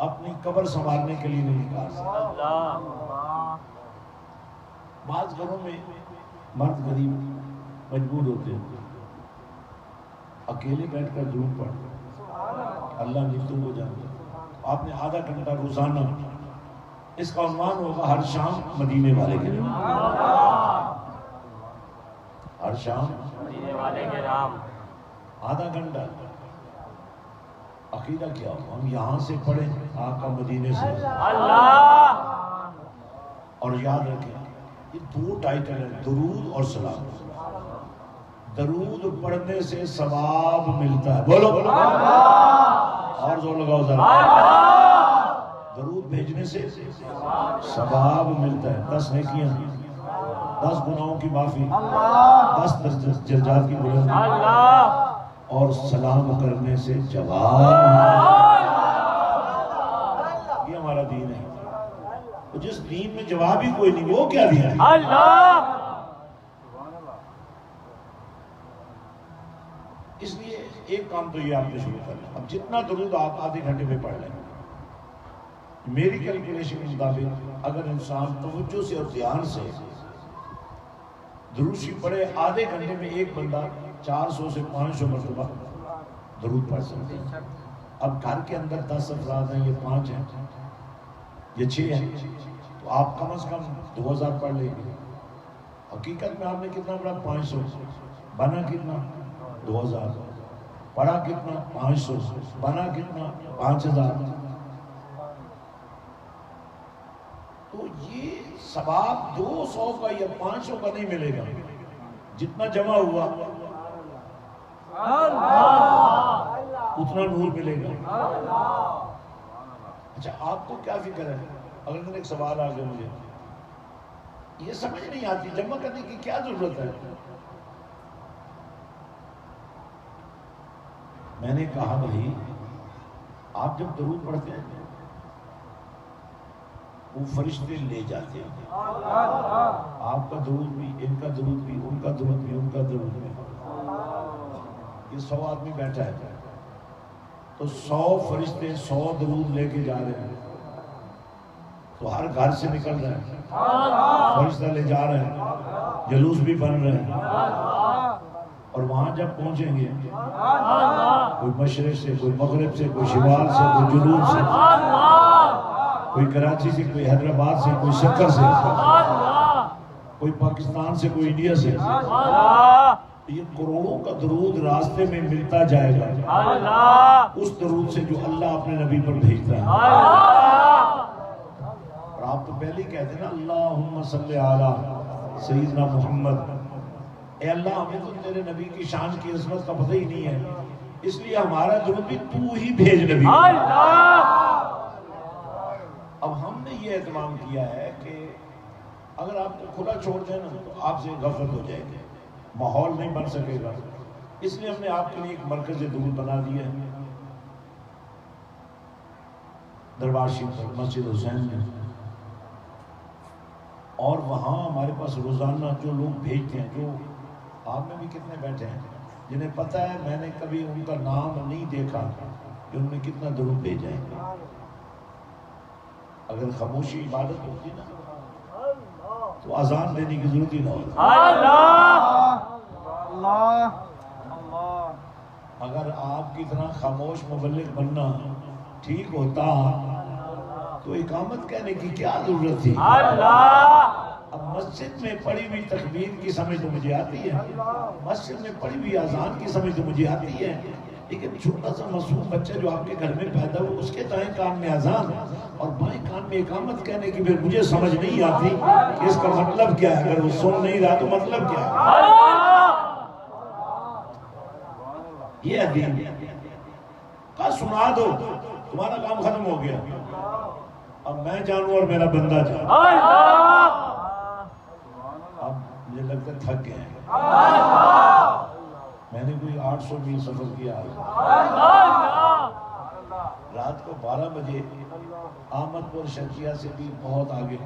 اپنی قبر سنبھالنے کے لیے نہیں نکال سکتا. بعض گھروں میں مرد غریب مجبور ہوتے ہیں اکیلے بیٹھ کر درود پڑھتے، اللہ نیتوں کو جانتا. آپ نے آدھا گھنٹہ روزانہ، اس کا عنوان ہوگا ہر شام مدینے والے کے نام، ہر شام مدینے والے کے نام. آدھا گھنٹہ عقیدہ کیا ہو، ہم یہاں سے پڑھیں آقا مدینے سے اللہ. اور یاد رکھیں یہ دو ٹائٹل ہیں، درود اور سلام. درود پڑھنے سے ثواب ملتا ہے، بولو اور زور لگاؤ ذرا. درود بھیجنے سے ثواب ملتا ہے، 10 نیکیاں، 10 گناہوں کی معافی، 10 درجات کی بلندی، اور سلام کرنے سے جواب. یہ ہمارا دین ہے. جس دین میں جواب ہی کوئی نہیں، وہ کیا دین ہے؟ اللہ. اس لیے ایک کام تو یہ آپ نے شروع کرنا، اب جتنا درود آپ آدھے گھنٹے میں پڑھ لیں، میری کیلکولیشن کے مطابق اگر انسان توجہ سے اور دھیان سے درود شریف پڑھے، آدھے گھنٹے میں ایک بندہ 400 سے 500 مرتبہ درود پڑھ سکتے ہیں. اب گھر کے اندر 10 افراد ہیں، یہ 5 ہیں، یہ 6 ہیں، تو آپ کم از کم 2000 پڑھ لیں گے. حقیقت میں آپ نے کتنا پڑھا؟ 500. بنا کتنا؟ 2000. پڑھا کتنا؟ 500. بنا کتنا؟ 5000. تو یہ ثواب 200 کا یا 500 کا نہیں ملے گا، جتنا جمع ہوا اتنا نور ملے گا. اچھا آپ کو کیا فکر ہے؟ اگر میں ایک سوال آ گیا مجھے، یہ سمجھ نہیں آتی جمع کرنے کی کیا ضرورت ہے. میں نے کہا بھائی آپ جب درود پڑھتے ہیں وہ فرشتے لے جاتے ہیں، آپ کا درود بھی، ان کا درود بھی، ان کا درود بھی، ان کا درود بھی. یہ 100 آدمی بیٹھا ہے تو 100 فرشتے 100 درود لے کے جا رہے ہیں، تو ہر گھر سے نکل رہے ہیں، فرشتہ لے جا رہے ہیں، جلوس بھی بن رہے ہیں. اور وہاں جب پہنچیں گے کوئی مشرق سے، کوئی مغرب سے، کوئی شمال سے، کوئی جنوب سے، کوئی کراچی سے، کوئی حیدرآباد سے، کوئی سکر سے، کوئی پاکستان سے، کوئی انڈیا سے، یہ کروڑوں کا درود راستے میں ملتا جائے گا اس درود سے جو اللہ اپنے نبی پر بھیجتا ہے. اور آپ تو پہلے ہی کہتے ہیں نا اللہم صلی علی سیدنا محمد. اے اللہ ہمیں تو تیرے نبی کی شان کی عظمت کا پتہ ہی نہیں ہے، اس لیے ہمارا درود بھی تو ہی بھیج نبی. اب ہم نے یہ اہتمام کیا ہے کہ اگر آپ کو کھلا چھوڑ دیں نا تو آپ سے غفلت ہو جائے گی، ماحول نہیں بن سکے گا. اس لیے ہم نے آپ کے لیے ایک مرکز درود بنا دیا ہے دربار شریف پر، مسجد حسین میں. اور وہاں ہمارے پاس روزانہ جو لوگ بھیجتے ہیں، جو آپ میں بھی کتنے بیٹھے ہیں جنہیں پتہ ہے میں نے کبھی ان کا نام نہیں دیکھا کہ انہوں نے کتنا درود بھیجا ہے. اگر خاموشی عبادت ہوتی نا تو اذان دینے کی ضرورت ہی نہ ہوتی. اگر آپ کی طرح خاموش مبلغ بننا ٹھیک ہوتا تو اقامت کہنے کی کیا ضرورت تھی. اب مسجد میں پڑھی ہوئی تکبیر کی سمجھ تو مجھے آتی ہے، مسجد میں پڑھی ہوئی اذان کی سمجھ تو مجھے آتی ہے، لیکن چھوٹا سا معصوم بچہ جو آپ کے گھر میں پیدا ہو، اس کے دائیں کان میں اذان اور بائیں کان میں اقامت کہنے کی پھر مجھے سمجھ نہیں آتی کہ اس کا مطلب کیا ہے. اگر وہ سن نہیں رہا تو مطلب کیا ہے؟ یہ دین کہا سنا دو، تمہارا کام ختم ہو گیا، اب میں جانوں اور میرا بندہ جانے. اب مجھے لگتا ہے تھک گئے ہیں. میں نے کوئی 800 میل سفر کیا رات کو 12 بجے احمد پور شرقیہ سے بھی بہت آگے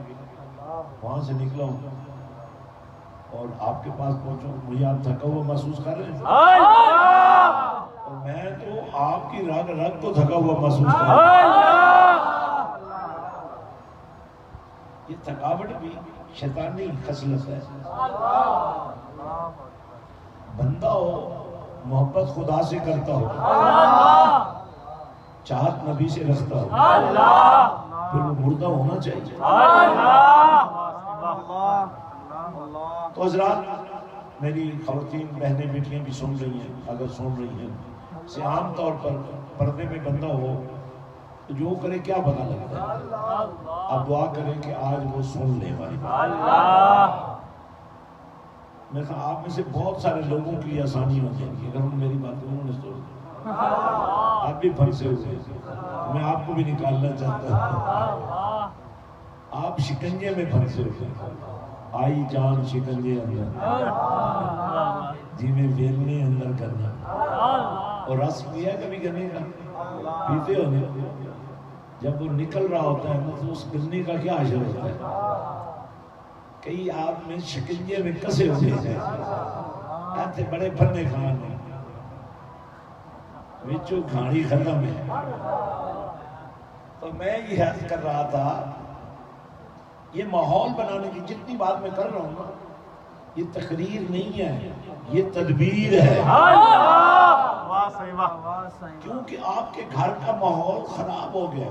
وہاں سے نکلا ہوں اور آپ کے پاس پہنچا. مجھے آپ تھکا ہوا محسوس کر رہے ہیں اور میں تو آپ کی رگ رگ کو تھکا ہوا محسوس کر رہا ہوں. یہ تھکاوٹ بھی شیطانی خصلت ہے. بندہ ہو محبت خدا سے کرتا ہو، چاہت نبی سے رکھتا ہو، پھر وہ مردہ ہونا چاہیے. تو حضرات میری خواتین بہنیں بیٹیاں بھی سن رہی ہیں، اگر سن رہی ہیں سے عام طور پر پردے میں بندہ ہو تو جو کرے کیا پتہ لگتا ہے. آپ دعا کریں کہ آج وہ سن لے ہماری بات. میں کہا آپ میں سے بہت سارے لوگوں کے لیے آسانی ہو جائے گی اگر انہوں نے میری بات انہوں نے سن. آپ بھی پھنسے ہوئے، میں آپ کو بھی نکالنا چاہتا ہوں. آپ شکنجے میں پھنسے ہوئے، آئی جان شکنجے اندر جی میں ویلنے اندر کرنا. اور رس پیا کبھی گنے کا پیتے ہو نا، جب وہ نکل رہا ہوتا ہے تو اس گنے کا کیا حشر ہوتا ہے. کئی آپ میں شکنجے میں کسے ہوئے ہیں، ایسے بڑے پھنے خان ہیں وچوں کھانی ختم ہے. تو میں یہ عرض کر رہا تھا یہ ماحول بنانے کی جتنی بات میں کر رہا ہوں نا، یہ تقریر نہیں ہے، یہ تدبیر ہے. کیونکہ آپ کے گھر کا ماحول خراب ہو گیا.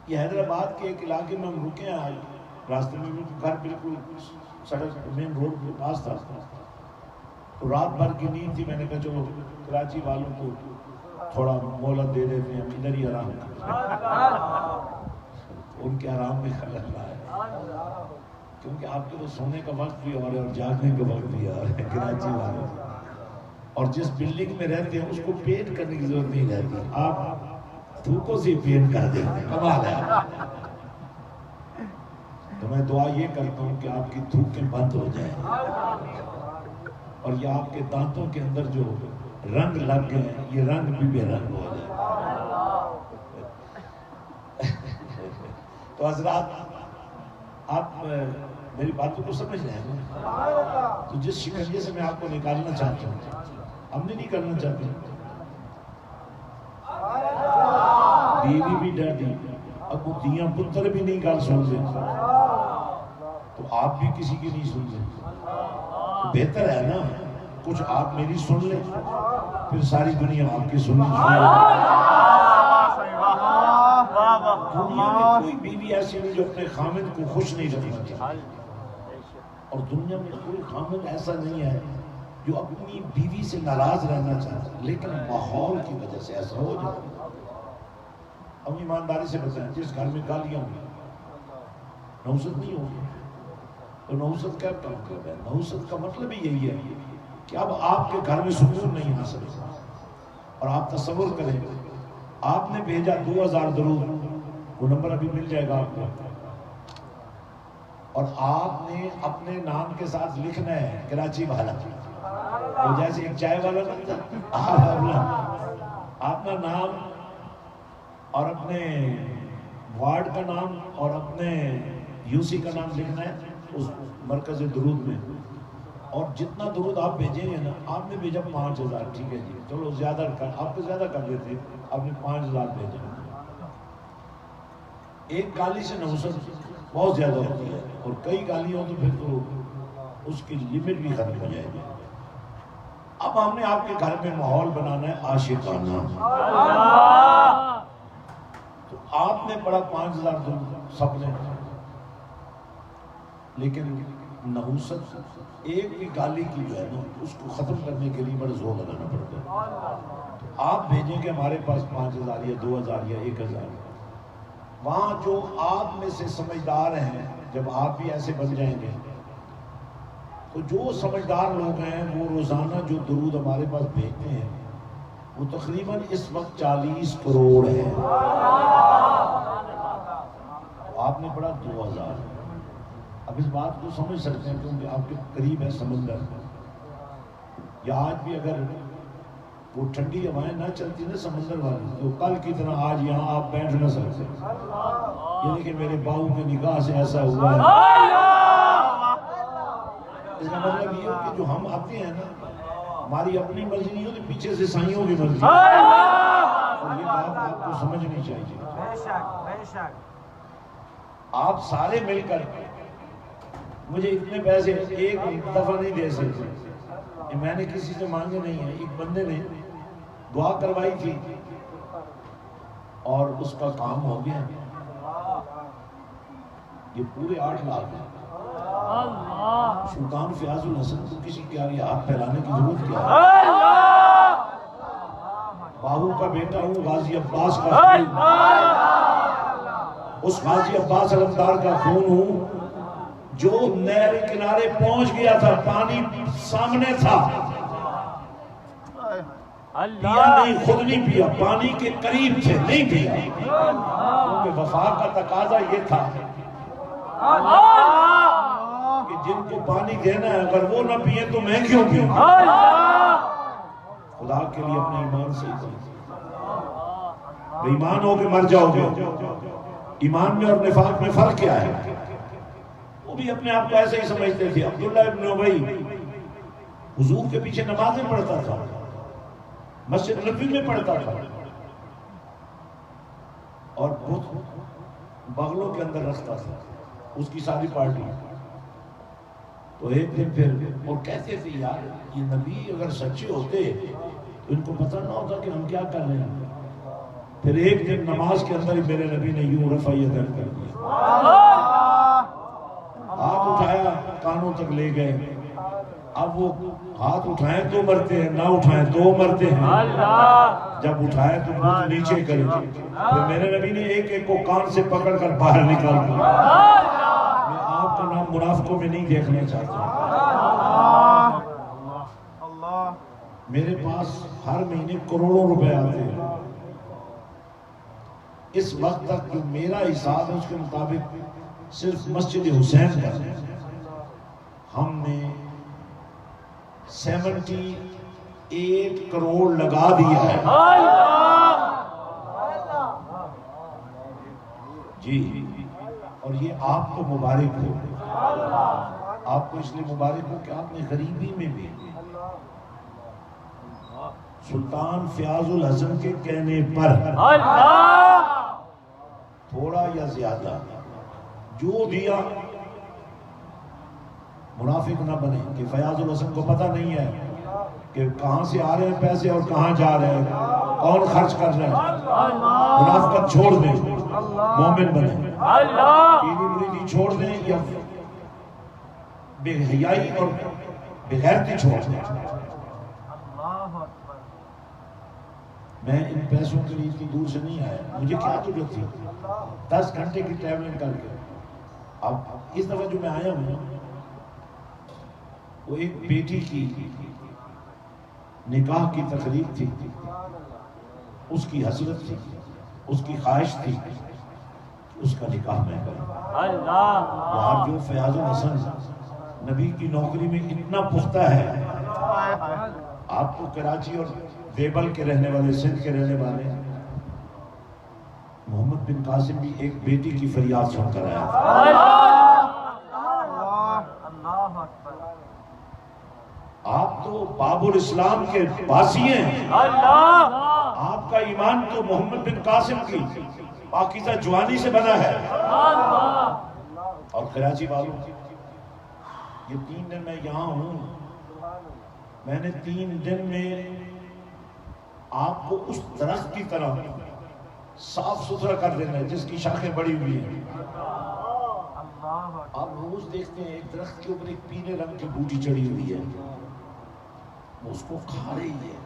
یہ حیدرآباد کے ایک علاقے میں ہم رکے ہیں، راستے میں گھر بالکل سڑک مین روڈ کے پاس تھا. تو رات بھر کی نیند تھی، میں نے کہا چلو کراچی والوں کو تھوڑا مہلت دے دیتے ہیں، ہم ادھر ہی آرام کرتے ہیں. ان کے آرام میں خلل رہا ہے کیونکہ آپ کے تو سونے کا وقت بھی اور ہے اور جاگنے کا وقت بھی اور ہے کراچی والوں. اور جس بلڈنگ میں رہتے ہیں اس کو پینٹ کرنے کی ضرورت نہیں رہتی، آپ تھوکوں سے پینٹ کر دیتے ہیں. کمال ہے. تو میں دعا یہ کرتا ہوں کہ آپ کی تھوکیں بند ہو جائیں اور یہ آپ کے دانتوں کے اندر جو رنگ لگ گئے ہیں یہ رنگ بھی بے رنگ ہو جائے. تو حضرات آپ میری باتوں کو سمجھ رہے ہیں. تو جس شکنجے سے میں آپ کو نکالنا چاہتا ہوں، ہم نے نہیں کرنا چاہتے. بیوی بھی ڈیڈی، اب وہ دیاں پتر بھی نہیں گل سن دے تو آپ بھی کسی کی نہیں سن دے. بہتر ہے نا کچھ آپ میری سن لیں، پھر ساری دنیا آپ کی سن لیں. دنیا میں کوئی بیوی ایسی نہیں جو اپنے خامد کو خوش نہیں رکھنا چاہتی، اور دنیا میں کوئی خامد ایسا نہیں ہے جو اپنی بیوی سے ناراض رہنا چاہتا ہے، لیکن ماحول کی وجہ سے ایسا ہو جاتا ہے. ہم ایمانداری سے بتائیں، جس گھر میں گالیاں ہوئی نحوست نہیں ہوگی تو نحوست کیا کام کر رہا ہے؟ نحوست کا مطلب ہی یہی ہے کہ اب آپ کے گھر میں سکون نہیں حاصل. اور آپ تصور کریں، آپ نے بھیجا 2000 درود، وہ نمبر ابھی مل جائے گا آپ کو، اور آپ نے اپنے نام کے ساتھ لکھنا ہے کراچی والا. تو جیسے ایک چائے والا بنتا، اپنا نام اور اپنے وارڈ کا نام اور اپنے یو سی کا نام لکھنا ہے اس مرکز درود میں. اور جتنا درود آپ بھیجیں گے نا، آپ نے بھیجا 5000، ٹھیک ہے جی چلو زیادہ آپ کو زیادہ کر دیتے، آپ نے 5000 بھیجا. ایک گالی سے نحوست بہت زیادہ ہوتی ہے، اور کئی گالیاں تو پھر تو اس کی لمٹ بھی ختم ہو جائے گی. اب ہم نے آپ کے گھر میں ماحول بنانا ہے عاشقانہ. تو آپ نے پڑھا 5000 درود سب نے، لیکن نحوست ایک بھی گالی کی جو ہے نا اس کو ختم کرنے کے لیے بڑا زور لگانا پڑتا ہے. آپ بھیجیں گے ہمارے پاس 5000 یا 2000 یا 1000، وہاں جو آپ میں سے سمجھدار ہیں جب آپ بھی ایسے بن جائیں گے تو جو سمجھدار لوگ ہیں وہ روزانہ جو درود ہمارے پاس بھیجتے ہیں وہ تقریباً اس وقت 40 کروڑ ہے. آپ نے پڑھا 2000. اب اس بات کو سمجھ سکتے ہیں کیونکہ آپ کے قریب ہے سمندر. یا آج بھی اگر وہ ٹھنڈی ہوائیں نہ چلتی نا سمندر والی تو کل کی طرح آج یہاں آپ بیٹھ نہ سکتے. یعنی کہ میرے باؤ کے نکاح سے ایسا ہوا ہے. اس کا مطلب یہ ہے کہ جو ہم آتے ہیں نا ہماری اپنی مرضی نہیں ہوتی، پیچھے سے سائیوں کی مرضی. اور یہ بات آپ کو سمجھنی چاہیے. آپ سارے مل کر مجھے اتنے پیسے ایک دفعہ نہیں دے سکتے. میں نے کسی سے مانگے نہیں ہیں. ایک بندے نے دعا کروائی تھی اور اس کا کام ہو گیا. یہ پورے 8 لاکھ ہیں. سلطان فیاض الحسن کو کسی کے آگے ہاتھ پھیلانے کی ضرورت کیا ہے؟ باہو کا بیٹا ہوں، غازی عباس کا خون، اس غازی عباس علمدار کا خون ہوں جو نہر کنارے پہنچ گیا تھا، پانی سامنے تھا، پیا نہیں، خود نہیں پیا، پانی کے قریب تھے نہیں پیا، کیونکہ وفا کا تقاضا یہ تھا کہ جن کو پانی دینا ہے اگر وہ نہ پیے تو میں کیوں پیوں. خدا کے لیے اپنے ایمان سے بے ایمان ہو کے مر جاؤ گے. ایمان میں اور نفاق میں فرق کیا ہے؟ وہ بھی اپنے آپ کو ایسے ہی سمجھتے تھے. عبداللہ ابن ابی حضور کے پیچھے نمازیں پڑھتا تھا، مسجد نبوی میں پڑھتا تھا اور بت بغلوں کے اندر رکھتا تھا. اس کی ساری پارٹی تو ایک دن پھر اور کہتے تھے یار یہ نبی اگر سچے ہوتے تو ان کو پتہ نہ ہوتا کہ ہم کیا کر رہے ہیں. پھر ایک دن نماز کے اندر ہی میرے نبی نے یوں رفع یدین کر دیا، ہاتھ اٹھایا کانوں تک لے گئے. اب وہ ہاتھ اٹھائیں تو مرتے ہیں، نہ اٹھائیں تو مرتے ہیں. جب اٹھائے تو بت نیچے کرے. پھر میرے نبی نے ایک ایک کو کان سے پکڑ کر باہر نکال دیا. میں آپ کا نام منافقوں میں نہیں دیکھنا چاہتا. میرے پاس ہر مہینے کروڑوں روپے آتے ہیں. اس وقت تک جو میرا حساب ہے اس کے مطابق صرف مسجد حسین کا ہم نے 78 کروڑ لگا دیا ہے. جی اور یہ آپ کو مبارک ہو. آپ کو اس لیے مبارک ہو کہ آپ نے غریبی میں بھی سلطان فیاض الحسن کے کہنے پر تھوڑا یا زیادہ جو دیا. منافق نہ بنے کہ فیاض الحسن کو پتہ نہیں ہے کہ کہاں سے آ رہے ہیں پیسے اور کہاں جا رہے ہیں، کون خرچ کر رہے ہیں. منافقت چھوڑ دیں، مومن بنے. پیری مریدی چھوڑ دیں یا بے حیائی اور بغیرتی چھوڑ دیں. میں ان پیسوں کے لیے اتنی دور سے نہیں آیا. مجھے کیا ضرورت تھی 10 گھنٹے کی ٹریولنگ کر کے. اب اس دفعہ جو میں آیا ہوں وہ ایک بیٹی کی نکاح کی تقریب تھی. اس کی حسرت تھی، اس کی خواہش تھی اس کا نکاح میں کروں. یار جو فیاض الحسن نبی کی نوکری میں اتنا پختہ ہے. آپ کو کراچی اور دیبل کے رہنے والے، سندھ کے رہنے والے، محمد بن قاسم بھی ایک بیٹی کی فریاد سن کر آیا. آپ تو باب الاسلام کے باسی ہیں. آپ کا ایمان تو محمد بن قاسم کی پاکیزہ جوانی سے بنا ہے. اور کراچی والوں یہ 3 دن میں یہاں ہوں، میں نے 3 دن میں آپ کو اس درخت کی طرح صاف ستھرا کر دینا ہے جس کی شاخیں بڑی ہوئی ہیں. آپ روز دیکھتے ہیں ایک درخت کے اوپر ایک پیلے رنگ کی بوٹی چڑھی ہوئی ہے، وہ اس کو کھا رہی ہے.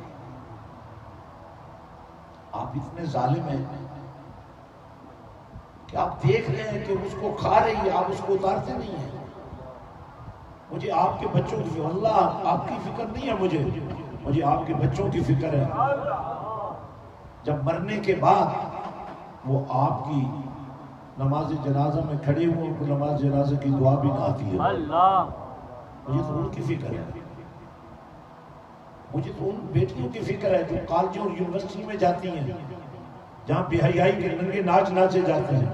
آپ اتنے ظالم ہیں کہ آپ دیکھ رہے ہیں کہ اس کو کھا رہی ہے، آپ اس کو اتارتے نہیں ہیں. مجھے آپ کے بچوں کی، اللہ آپ کی فکر نہیں ہے، مجھے آپ کے بچوں کی فکر ہے. جب مرنے کے بعد وہ آپ کی نماز جنازہ میں کھڑے ہوئے، ان کو نماز جنازہ کی دعا بھی نہ آتی ہے. مجھے تو ان کی فکر ہے، مجھے تو ان بیٹیوں کی فکر ہے جو کالجوں اور یونیورسٹی میں جاتی ہیں، جہاں بے حیائی کے ننگے ناچ ناچے جاتے ہیں.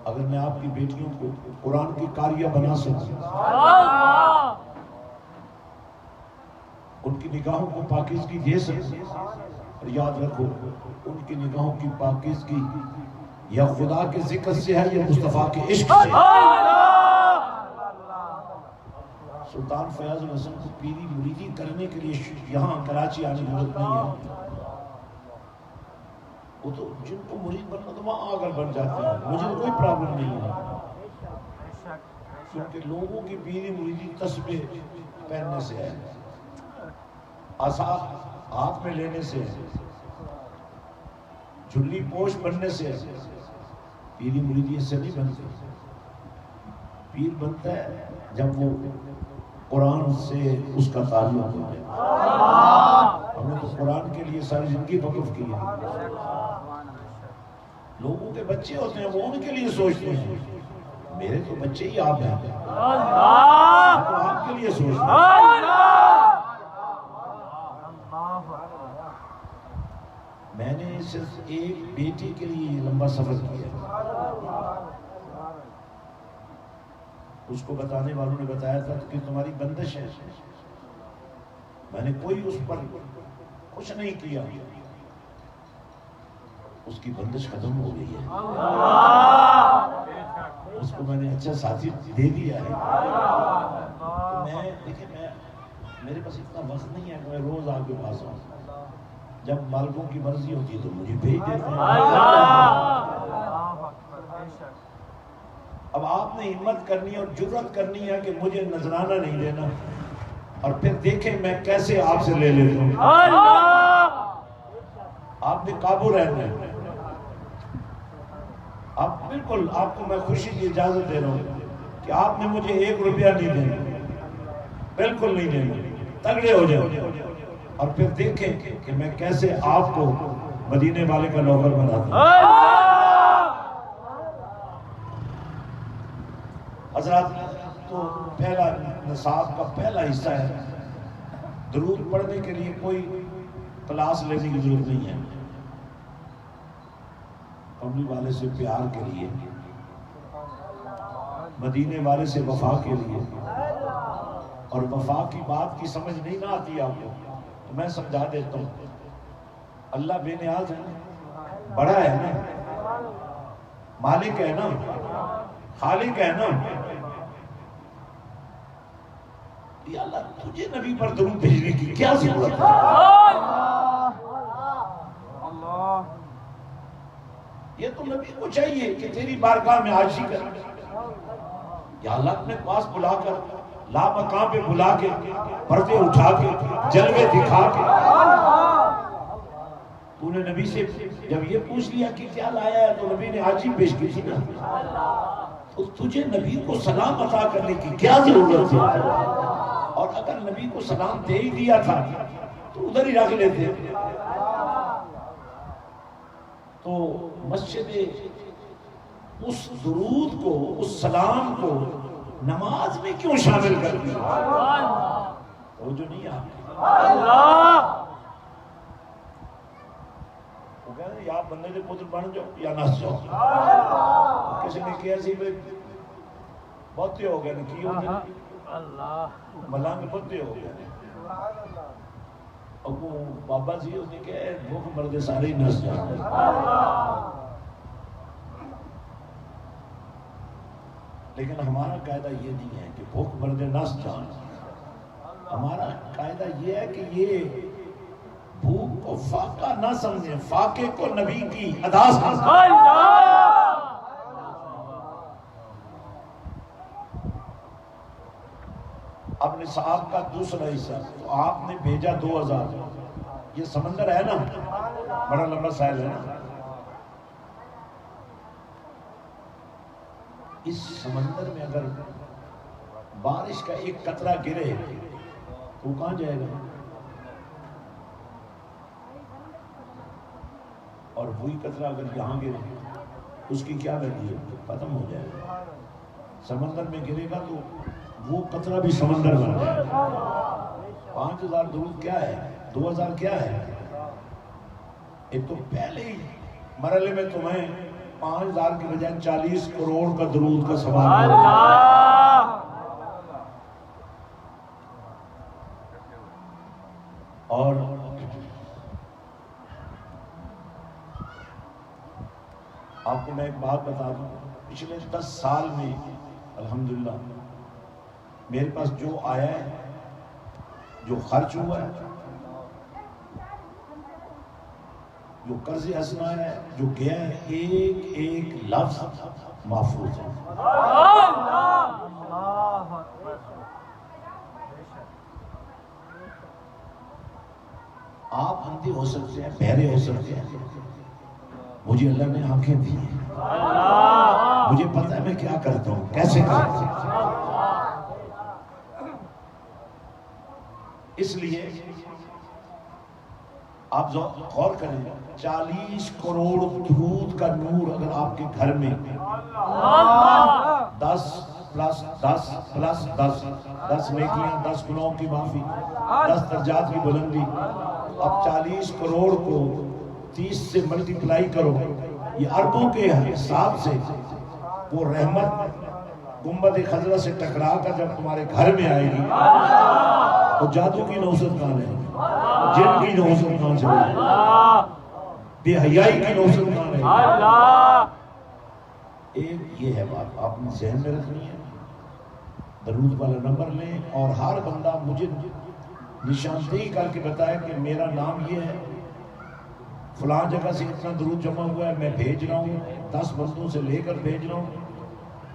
اگر میں آپ کی بیٹیوں کو قرآن کی قاریہ بنا سکوں، ان کی نگاہوں کو پاکیزگی دے سکوں، اور یاد رکھو ان کی نگاہوں کی پاکیزگی یا خدا کے ذکر سے ہے یا مصطفیٰ کے عشق سے. سلطان فیاض الحسن کو پیری مریدی کرنے کے لیے یہاں کراچی آنے کی ضرورت نہیں ہے. وہ تو جن کو مرید بننا تو وہاں آگر بن جاتے ہیں، مجھے تو کوئی پرابلم نہیں ہے، کیونکہ لوگوں کی پیری مریدی تسبیح پہننے سے ہے، عصا ہاتھ میں لینے سے ہے، جھلی پوش بننے سے ہے. پیری مریدی اس سے نہیں بنتی. پیر بنتا ہے جب وہ قرآن سے اس کا تعلق ہو جائے. ہم نے تو قرآن کے لیے ساری زندگی وقف کی ہے. لوگوں کے بچے ہوتے ہیں وہ ان کے لیے سوچتے ہیں، میرے تو بچے ہی آپ ہیں، میں تو آپ کے لیے سوچتا ہوں. میں نے صرف ایک بیٹی کے لیے لمبا سفر کیا. اس کو بتانے والوں نے بتایا تھا کہ تمہاری بندش ہے. میں نے کوئی اس پر کچھ نہیں کیا، اس کی بندش ختم ہو گئی ہے. اس کو میں نے اچھا ساتھی دے دیا ہے. دیکھیں میرے پاس اتنا وقت نہیں ہے کہ میں روز آپ کے پاس آؤں. جب مالکوں کی مرضی ہوتی ہے تو مجھے بھیج دیتے ہیں. اب آپ نے ہمت کرنی اور جرأت کرنی ہے کہ مجھے نذرانہ نہیں دینا، اور پھر دیکھیں میں کیسے آپ سے لے لیتا ہوں. آپ نے قابو رہنا ہے. آپ بالکل، آپ کو میں خوشی کی اجازت دے رہا ہوں کہ آپ نے مجھے 1 روپیہ نہیں دینا، بالکل نہیں دینا. تگڑے ہو جائیں اور پھر دیکھیں کہ میں کیسے آپ کو مدینے والے کا نوکر بناتا ہوں. حضرات، تو پہلا نصاب کا پہلا حصہ ہے. درود پڑھنے کے لیے کوئی کلاس لینے کی ضرورت نہیں ہے. کملی والے سے پیار کے لیے، مدینے والے سے وفا کے لیے، اور وفا کی بات کی سمجھ نہیں نہ آتی آپ کو تو میں سمجھا دیتا ہوں. اللہ بے نیاز ہے، بڑا ہے نا، مالک ہے نا، خالق ہے نا. یا اللہ تجھے نبی پر درود بھیجنے کی کیا ضرورت ہے؟ یہ تو نبی کو چاہیے کہ تیری بارگاہ میں عاجزی کر. یا اللہ اپنے پاس بلا کر، لا مقام پہ بلا کے، پردے اٹھا کے، جلوے دکھا کے. تو نے نبی سے جب یہ پوچھ لیا کہ کیا لایا ہے تو نبی نے عاجزی پیش کی تھی نا. تو تجھے نبی کو سلام عطا کرنے کی کیا ضرورت ہے؟ اور اگر نبی کو سلام دے ہی دیا تھا تو ادھر ہی رکھ لیتے. تو مسجد اس درود کو، اس سلام کو نماز میں کیوں شامل کر دیا؟ وہ جو نہیں آتی. وہ کہہ رہے یا بندے کے پتر بن جاؤ یا نس جاؤ. کسی نے کیا سی بہتے ہو گئے کی ملنگ بہتے ہو گئے. اور وہ بابا جی ہوتے کہ بھوک مردے سارے ہی نس جاتے. لیکن ہمارا قاعدہ یہ نہیں ہے کہ بھوک مردے نس جان. ہمارا قاعدہ یہ ہے کہ یہ بھوک کو فاقہ نہ سمجھیں، فاقے کو نبی کی ادا سمجھیں. نصاب کا دوسرا حصہ، تو آپ نے بھیجا 2000. یہ سمندر ہے نا، بڑا لمبا ساحل ہے نا، اس سمندر میں اگر بارش کا ایک قطرہ گرے تو وہ کہاں جائے گا؟ اور وہی قطرہ اگر یہاں گرے اس کی کیا ویلیو ہے؟ ختم ہو جائے گا. سمندر میں گرے گا تو وہ قطرہ بھی سمندر بن جائے گا. 5000 درود کیا ہے؟ 2000 کیا ہے؟ ایک تو پہلے ہی مرحلے میں تمہیں 5000 کی بجائے 40 کروڑ کا درود کا ثواب ملا. اور آپ کو میں ایک بات بتا دوں، پچھلے 10 سال میں الحمدللہ میرے پاس جو آیا ہے، جو خرچ ہوا ہے، جو قرض حسنہ ہے، جو گیا ہے، ایک ایک لفظ محفوظ ہے. آپ اندھے ہو سکتے ہیں، بہرے ہو سکتے ہیں، مجھے اللہ نے آنکھیں دی ہیں، مجھے پتہ ہے میں کیا کرتا ہوں، کیسے کرتا ہوں. اس لیے آپ غور کریں، 40 کروڑ درود کا نور اگر آپ کے گھر میں 10 پلس 10 پلس 10 نیکیاں، 10 گناہوں کی معافی، 10 درجات کی بلندی، اب 40 کروڑ کو 30 سے ملٹیپلائی کرو، یہ اربوں کے حساب سے وہ رحمت گنبد خضرا سے ٹکرا کر جب تمہارے گھر میں آئے گی تو جادو کی نوسط کہاں رہے گی، جن کی نوسط کہاں سے رہے گی، بے حیائی کی نوسط کہاں رہے گی. ایک یہ ہے بات آپ نے ذہن میں رکھنی ہے. درود والا نمبر لیں اور ہر بندہ مجھے نشاندہی کر کے بتائے کہ میرا نام یہ ہے، فلاں جگہ سے اتنا درود جمع ہوا ہے، میں بھیج رہا ہوں، 10 بندوں سے لے کر بھیج رہا ہوں.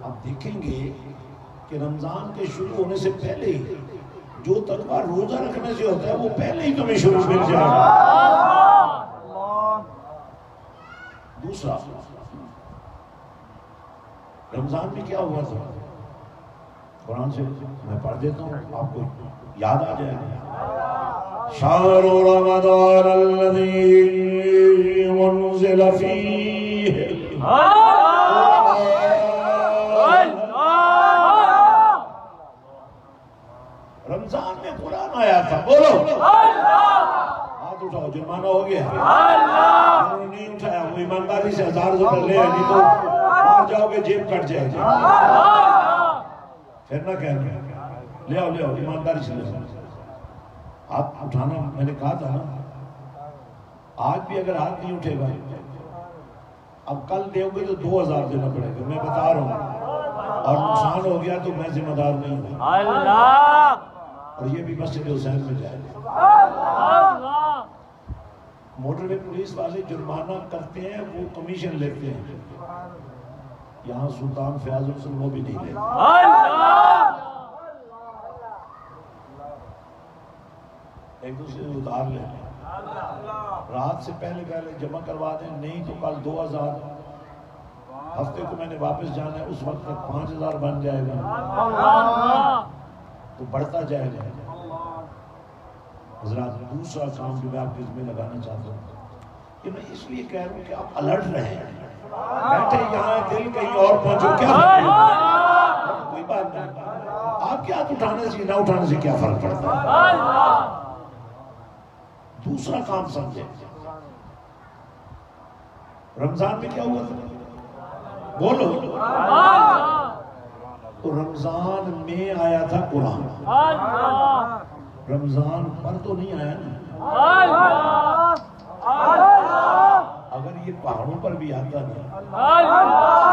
آپ دیکھیں گے کہ رمضان کے شروع ہونے سے پہلے ہی جو تقویٰ روزہ رکھنے سے ہوتا ہے وہ پہلے ہی تمہیں شروع مل جائے گا. دوسرا، رمضان میں کیا ہوا تھا؟ قرآن سے میں پڑھ دیتا ہوں، آپ کو یاد آ جائے گا. شہر رمضان الذی انزل فیہ رمضان میں قرآن آیا تھا. بولو ہاتھ اٹھاؤ، جرمانہ ہو گیا. انہوں نے نہیں اٹھایا، وہ ایمانداری سے 1000 روپے لے آئے، نہیں تو باہر جاؤ گے جیب کٹ جائے گی. پھر نہ کہنا لے آؤ ایمانداری سے لے آؤ. ہاتھ اٹھانا میں نے کہا تھا نا، آج بھی اگر ہاتھ نہیں اٹھے گا، اب کل دے گے تو 2000 دینا پڑے گا، میں بتا رہا ہوں. اور نقصان ہو گیا تو میں ذمہ دار نہیں ہوں. اور یہ بھی مسجد حسین میں جائے گا. موٹر وے پولیس والے جرمانہ کرتے ہیں، وہ کمیشن لیتے ہیں. یہاں سلطان فیاض حسن وہ بھی نہیں لیتے. ایک دوسرے سے ادھار لیں، رات سے پہلے جمع کروا دیں، نہیں تو کل 2000. ہفتے کو میں نے واپس جانا ہے، اس وقت تک 5000 بن جائے گا تو بڑھتا جائے گا. حضرات، دوسرا کام جو میں آپ کے ذمہ لگانا چاہتا ہوں کہ میں اس لیے کہہ رہا ہوں کہ آپ الرٹ رہیں. بیٹھے یہاں دل کہیں اور پہنچو، کیا کوئی بات نہیں. آپ کے ہاتھ اٹھانے سے نہ اٹھانے سے کیا فرق پڑتا ہے. دوسرا کام سمجھے، رمضان میں کیا ہوا تھا؟ بولو. تو رمضان میں آیا تھا قرآن، رمضان پر تو نہیں آیا نا. اگر یہ پہاڑوں پر بھی آتا نا،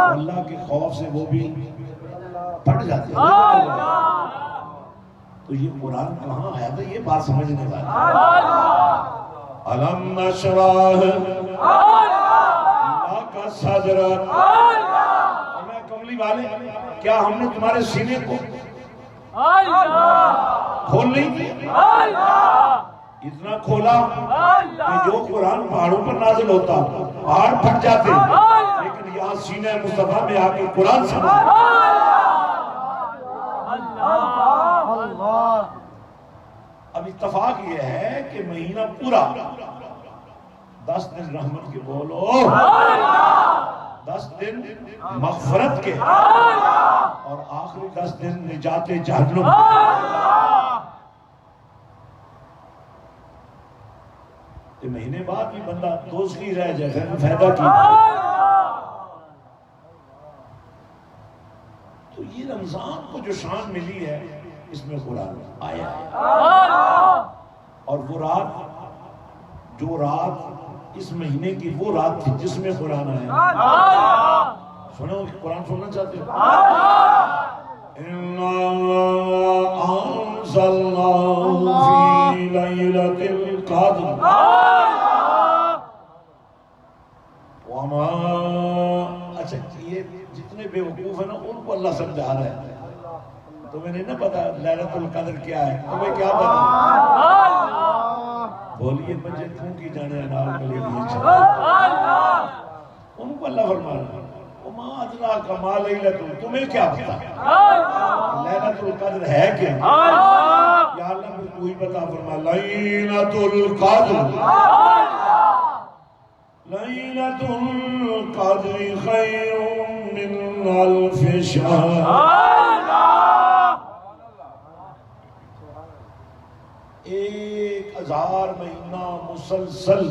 اللہ کے خوف سے وہ بھی پھٹ جاتے ہیں. تو یہ قرآن کہاں آیا تھا، یہ بات سمجھنے والی. الم نشرح لک صدرک. میں کملی والے، کیا ہم نے تمہارے سینے کو کھول نہیں تھی، اتنا کھولا کہ جو قرآن پہاڑوں پر نازل ہوتا پہاڑ پھٹ جاتے، لیکن یہاں سینہ مصطفیٰ میں آ کے قرآن سنا۔ اب اتفاق یہ ہے کہ مہینہ پورا 10 دن رحمت کے بولو، 10 دن مغفرت کے، اور آخری 10 دن نجات جہنم۔ کہ مہینے بعد بھی بندہ دوزخی رہ جائے، غیر فائدہ کی۔ تو یہ رمضان کو جو شان ملی ہے، اس میں قرآن آیا ہے، اور وہ رات، جو رات اس مہینے کی وہ رات تھی جس میں قرآن آیا۔ سنو، قرآن سننا چاہتے ہو؟ اِنَّا أَنزَلْنَاهُ فِي لَيْلَةِ الْقَدْرِ وَمَا، اچھا یہ جتنے بے وقوف ہیں نا ان کو اللہ سمجھا رہا ہے، تمہیں نہیں نا پتا لیلۃ القدر کیا ہے، تمہیں کیا پتا؟ بولیے مجھے پھونکی جانے انال ملے گی، ان کو اللہ فرما رہا ہے وَمَا أَدْرَاكَ مَا لَيْلَةُ، تمہیں کیا پتا لیلۃ القدر ہے کیا؟ یا اللہ پھر تو ہی بتا، فرما لیلۃ القدر، لیلۃ القدر خیر من الف شہر، 1000 مہینہ مسلسل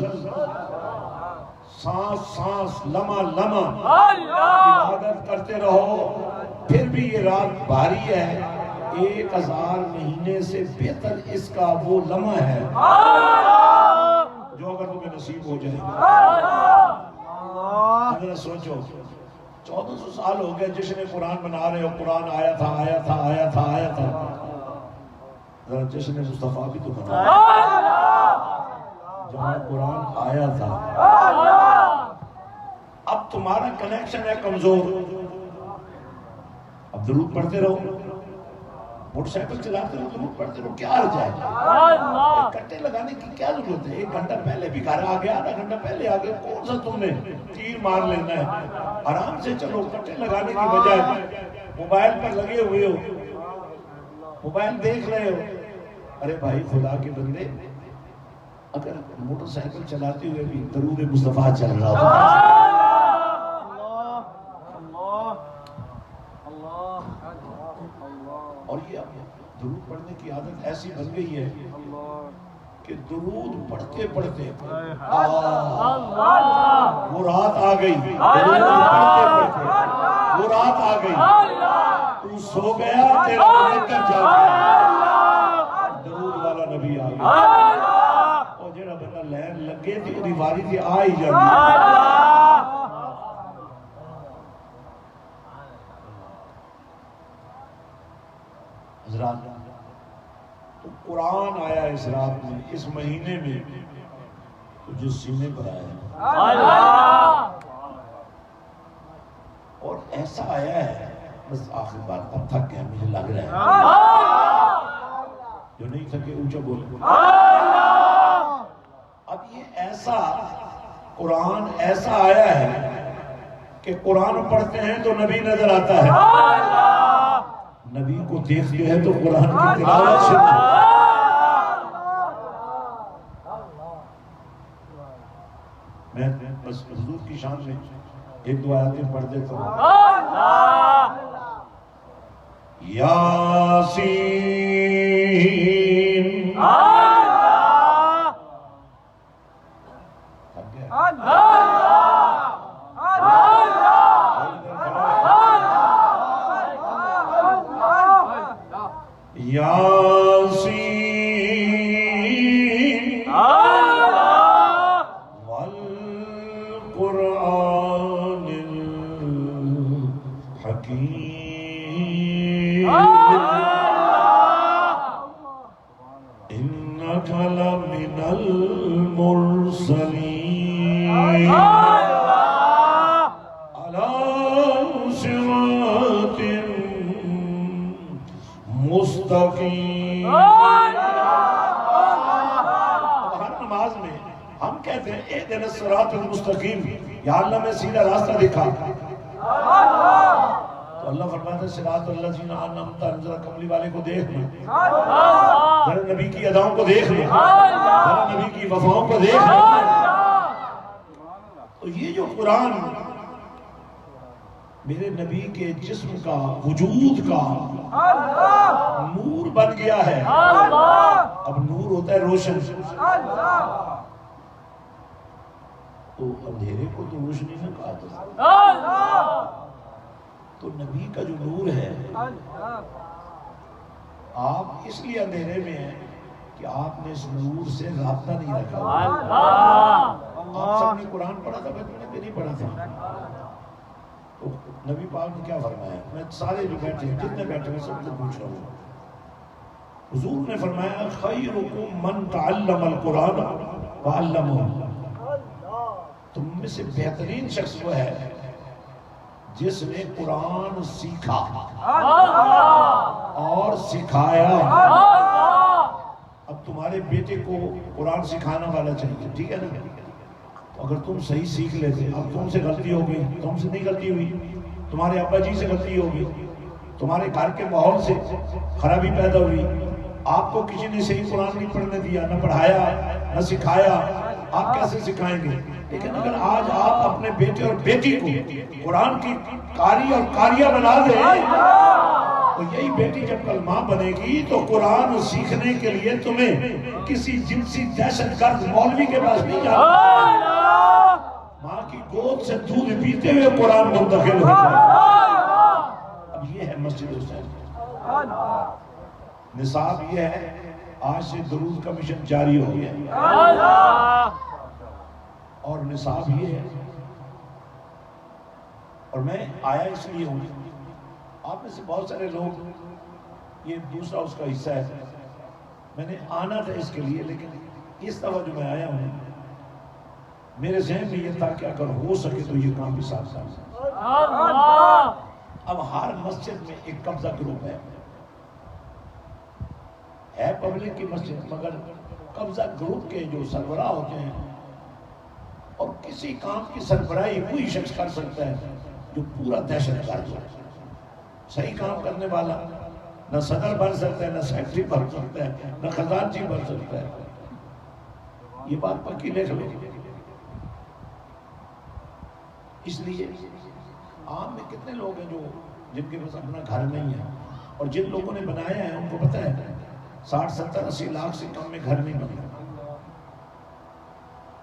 سانس سانس لمحہ لمحہ عبادت کرتے رہو، پھر بھی یہ رات بھاری ہے، 1000 مہینے سے بہتر اس کا وہ لمحہ ہے جو اگر تمہیں نصیب ہو جائے۔ ذرا سوچو، 1400 سال ہو گئے جشن قرآن منا رہے ہو، قرآن آیا تھا آیا تھا آیا تھا آیا تھا، ذرا جشن مصطفیٰ بھی تو بنا جہاں قرآن آیا تھا۔ اب تمہارا کنیکشن ہے کمزور، اب درود پڑھتے رہو، موٹر سائیکل چلاتے رہو، درود پڑھتے رہو، کیا ہو جائے؟ کٹے لگانے کی کیا ضرورت ہے؟ 1 گھنٹہ پہلے بھی گھر آ گیا، آدھا گھنٹہ پہلے آ گیا، کون سا تم نے تیر مار لینا ہے؟ آرام سے چلو، کٹے لگانے کی بجائے موبائل پر لگے ہوئے ہو، موبائل دیکھ رہے ہو۔ ارے بھائی خدا کے بندے، اگر موٹر سائیکل چلاتے ہوئے بھی درود مصطفیٰ چل رہا ہو، اور یہ درود پڑھنے کی عادت ایسی بن گئی ہے کہ درود پڑھتے پڑھتے وہ رات آ گئی، درود پڑھتے پڑھتے وہ رات آ گئی، تو سو گیا، تیرا مذکر جاگ گیا، درود والا نبی آ گیا، اور جڑا بندہ لین لگے تھی وہ واری تھی آ ہی جاتی۔ حضرات، تو قرآن آیا اس رات میں، اس مہینے میں، تو جس سینے پر آیا اور ایسا آیا ہے، بس آخر بات پر تھک گیا، مجھے لگ رہا ہے، جو نہیں تھکے اونچا بولے۔ اب یہ ایسا قرآن ایسا آیا ہے کہ قرآن پڑھتے ہیں تو نبی نظر آتا ہے، نبی کو دیکھتے ہیں تو قرآن کی تلاوت سنتے ہیں۔ میں بس حضور کی شان میں 1-2 آیاتیں پڑھ دیتا ہوں۔ یاسین، یاسین والقرآن الحکیم انک لمن المرسلین علی صراط مستقیم المستقیم. ہر نماز میں ہم کہتے ہیں اہدنا الصراط المستقیم، یا اللہ میں سیدھا راستہ دکھا. تو اللہ فرماتا ہے صراط الذین انعمت علیہم. ذرا کملی والے کو دیکھ لیں، ذرا نبی کی اداؤں کو دیکھ لیں، ذرا نبی کی وفاؤں کو دیکھ لیں. تو یہ جو قرآن میرے نبی کے جسم کا، وجود کا نور بن گیا ہے. اب نور ہوتا ہے روشن، تو اندھیرے کو تو روشنی نہ کہا تھا. تو نبی کا جو نور ہے، آپ اس لیے اندھیرے میں ہیں کہ آپ نے اس نور سے رابطہ نہیں رکھا. آپ سب نے قرآن پڑھا تھا، میں نے نہیں پڑھا تھا. تو نبی پاک نے کیا فرمایا؟ میں سارے جو بیٹھے ہیں، جتنے بیٹھے ہیں سب سے پوچھ رہا ہوں. حضور نے فرمایا خیرکم من تعلم القرآن وعلمہ. تم میں سے بہترین شخص وہ ہے جس نے قرآن سیکھا اور سکھایا. اب تمہارے بیٹے کو قرآن سکھانا والا چاہیے، ٹھیک ہے نا؟ اگر تم صحیح سیکھ لیتے، اب تم سے غلطی ہو گئی، تم سے نہیں غلطی ہوئی، تمہارے ابا جی سے غلطی ہو گئی، تمہارے گھر کے ماحول سے خرابی پیدا ہوئی، آپ کو کسی نے صحیح قرآن نہیں پڑھنے دیا، نہ پڑھایا نہ سکھایا، آپ کیسے سکھائیں گے؟ لیکن اگر آج آپ اپنے بیٹے اور بیٹی کو قرآن کی قاری اور قاریہ بنا دیں، تو یہی بیٹی جب کل ماں بنے گی تو قرآن سیکھنے کے لیے تمہیں کسی جنسی دہشت گرد مولوی کے پاس نہیں جانا. ماں کی گود سے دودھ پیتے ہوئے قرآن منتقل ہو جائے. اب یہ ہے مسجد حسین. نصاب یہ ہے، آج سے درود کا مشن جاری ہو گیا. اور نصاب یہ ہے، اور میں آیا اس لیے ہوں، آپ میں سے بہت سارے لوگ، یہ دوسرا اس کا حصہ ہے، میں نے آنا تھا اس کے لیے، لیکن اس دفعہ جو میں آیا ہوں میرے ذہن میں یہ تھا کہ اگر ہو سکے تو یہ کام بھی ساتھ ساتھ. اب ہر مسجد میں ایک قبضہ گروپ ہے پبلک کی مسجد، مگر قبضہ گروپ کے جو سربراہ ہوتے ہیں، اور کسی کام کی سربراہی وہی شخص کر سکتا ہے جو پورا دہشت گرد ہو. صحیح کام کرنے والا نہ صدر بن سکتا ہے، نہ سیکرٹری بن سکتا ہے، نہ خزانچی بن سکتا ہے. یہ بات پکی لکھ لو. اس لیے عام میں کتنے لوگ ہیں جو جن کے پاس اپنا گھر نہیں ہے، اور جن لوگوں نے بنایا ہے ان کو پتہ ہے 60 70 80 لاکھ سے کم میں گھر نہیں بنتا.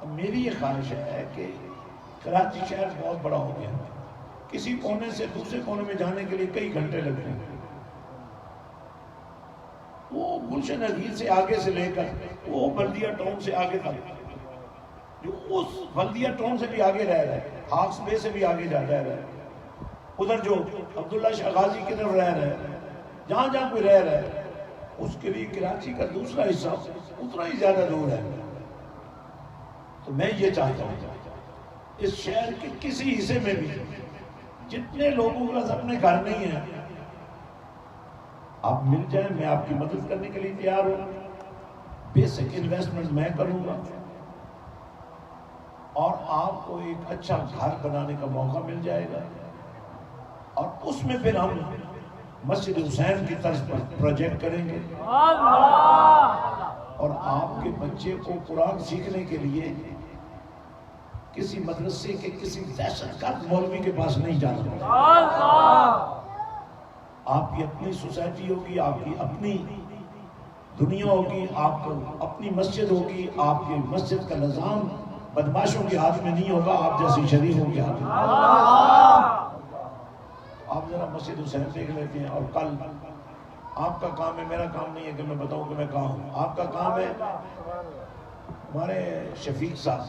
اب میری یہ خواہش ہے کہ کراچی شہر بہت بڑا ہو گیا، کسی کونے سے دوسرے کونے میں جانے کے لیے کئی گھنٹے لگتے ہیں. وہ گلشن حزیر سے آگے سے لے کر وہ بلدیہ ٹاؤن سے آگے تک، جو اس بلدیہ ٹاؤن سے بھی آگے رہ رہا ہے، ہاکس بے سے بھی آگے جا رہا ہے، ادھر جو عبداللہ شاہ غازی کی طرف رہ رہا ہے، جہاں جہاں کوئی رہ رہا ہے، اس کے لیے کراچی کا دوسرا حصہ اتنا ہی زیادہ دور ہے. تو میں یہ چاہتا ہوں اس شہر کے کسی حصے میں بھی جتنے لوگوں کے پاس اپنے گھر نہیں ہیں، آپ مل جائیں، میں آپ کی مدد کرنے کے لیے تیار ہوں. بیسک انویسٹمنٹ میں کروں گا، اور آپ کو ایک اچھا گھر بنانے کا موقع مل جائے گا، اور اس میں پھر ہم مسجد حسین کی طرز پر پروجیکٹ کریں گے. اور آپ کے بچے کو قرآن سیکھنے کے لیے کسی مدرسے کے کسی دہشت گرد مولوی کے پاس نہیں جانا. آپ کی اپنی سوسائٹی ہوگی، آپ کی اپنی دنیا ہوگی، آپ کو اپنی مسجد ہوگی. آپ کی مسجد کا نظام بدماشوں کے ہاتھ میں نہیں ہوگا، آپ جیسے شریفوں کے ہاتھ میں. آپ ذرا مسجد حسین دیکھ لیتے ہیں. اور کل آپ کا کام ہے، میرا کام نہیں ہے کہ میں بتاؤں کہ میں کہاں ہوں. آپ کا کام ہے ہمارے شفیق صاحب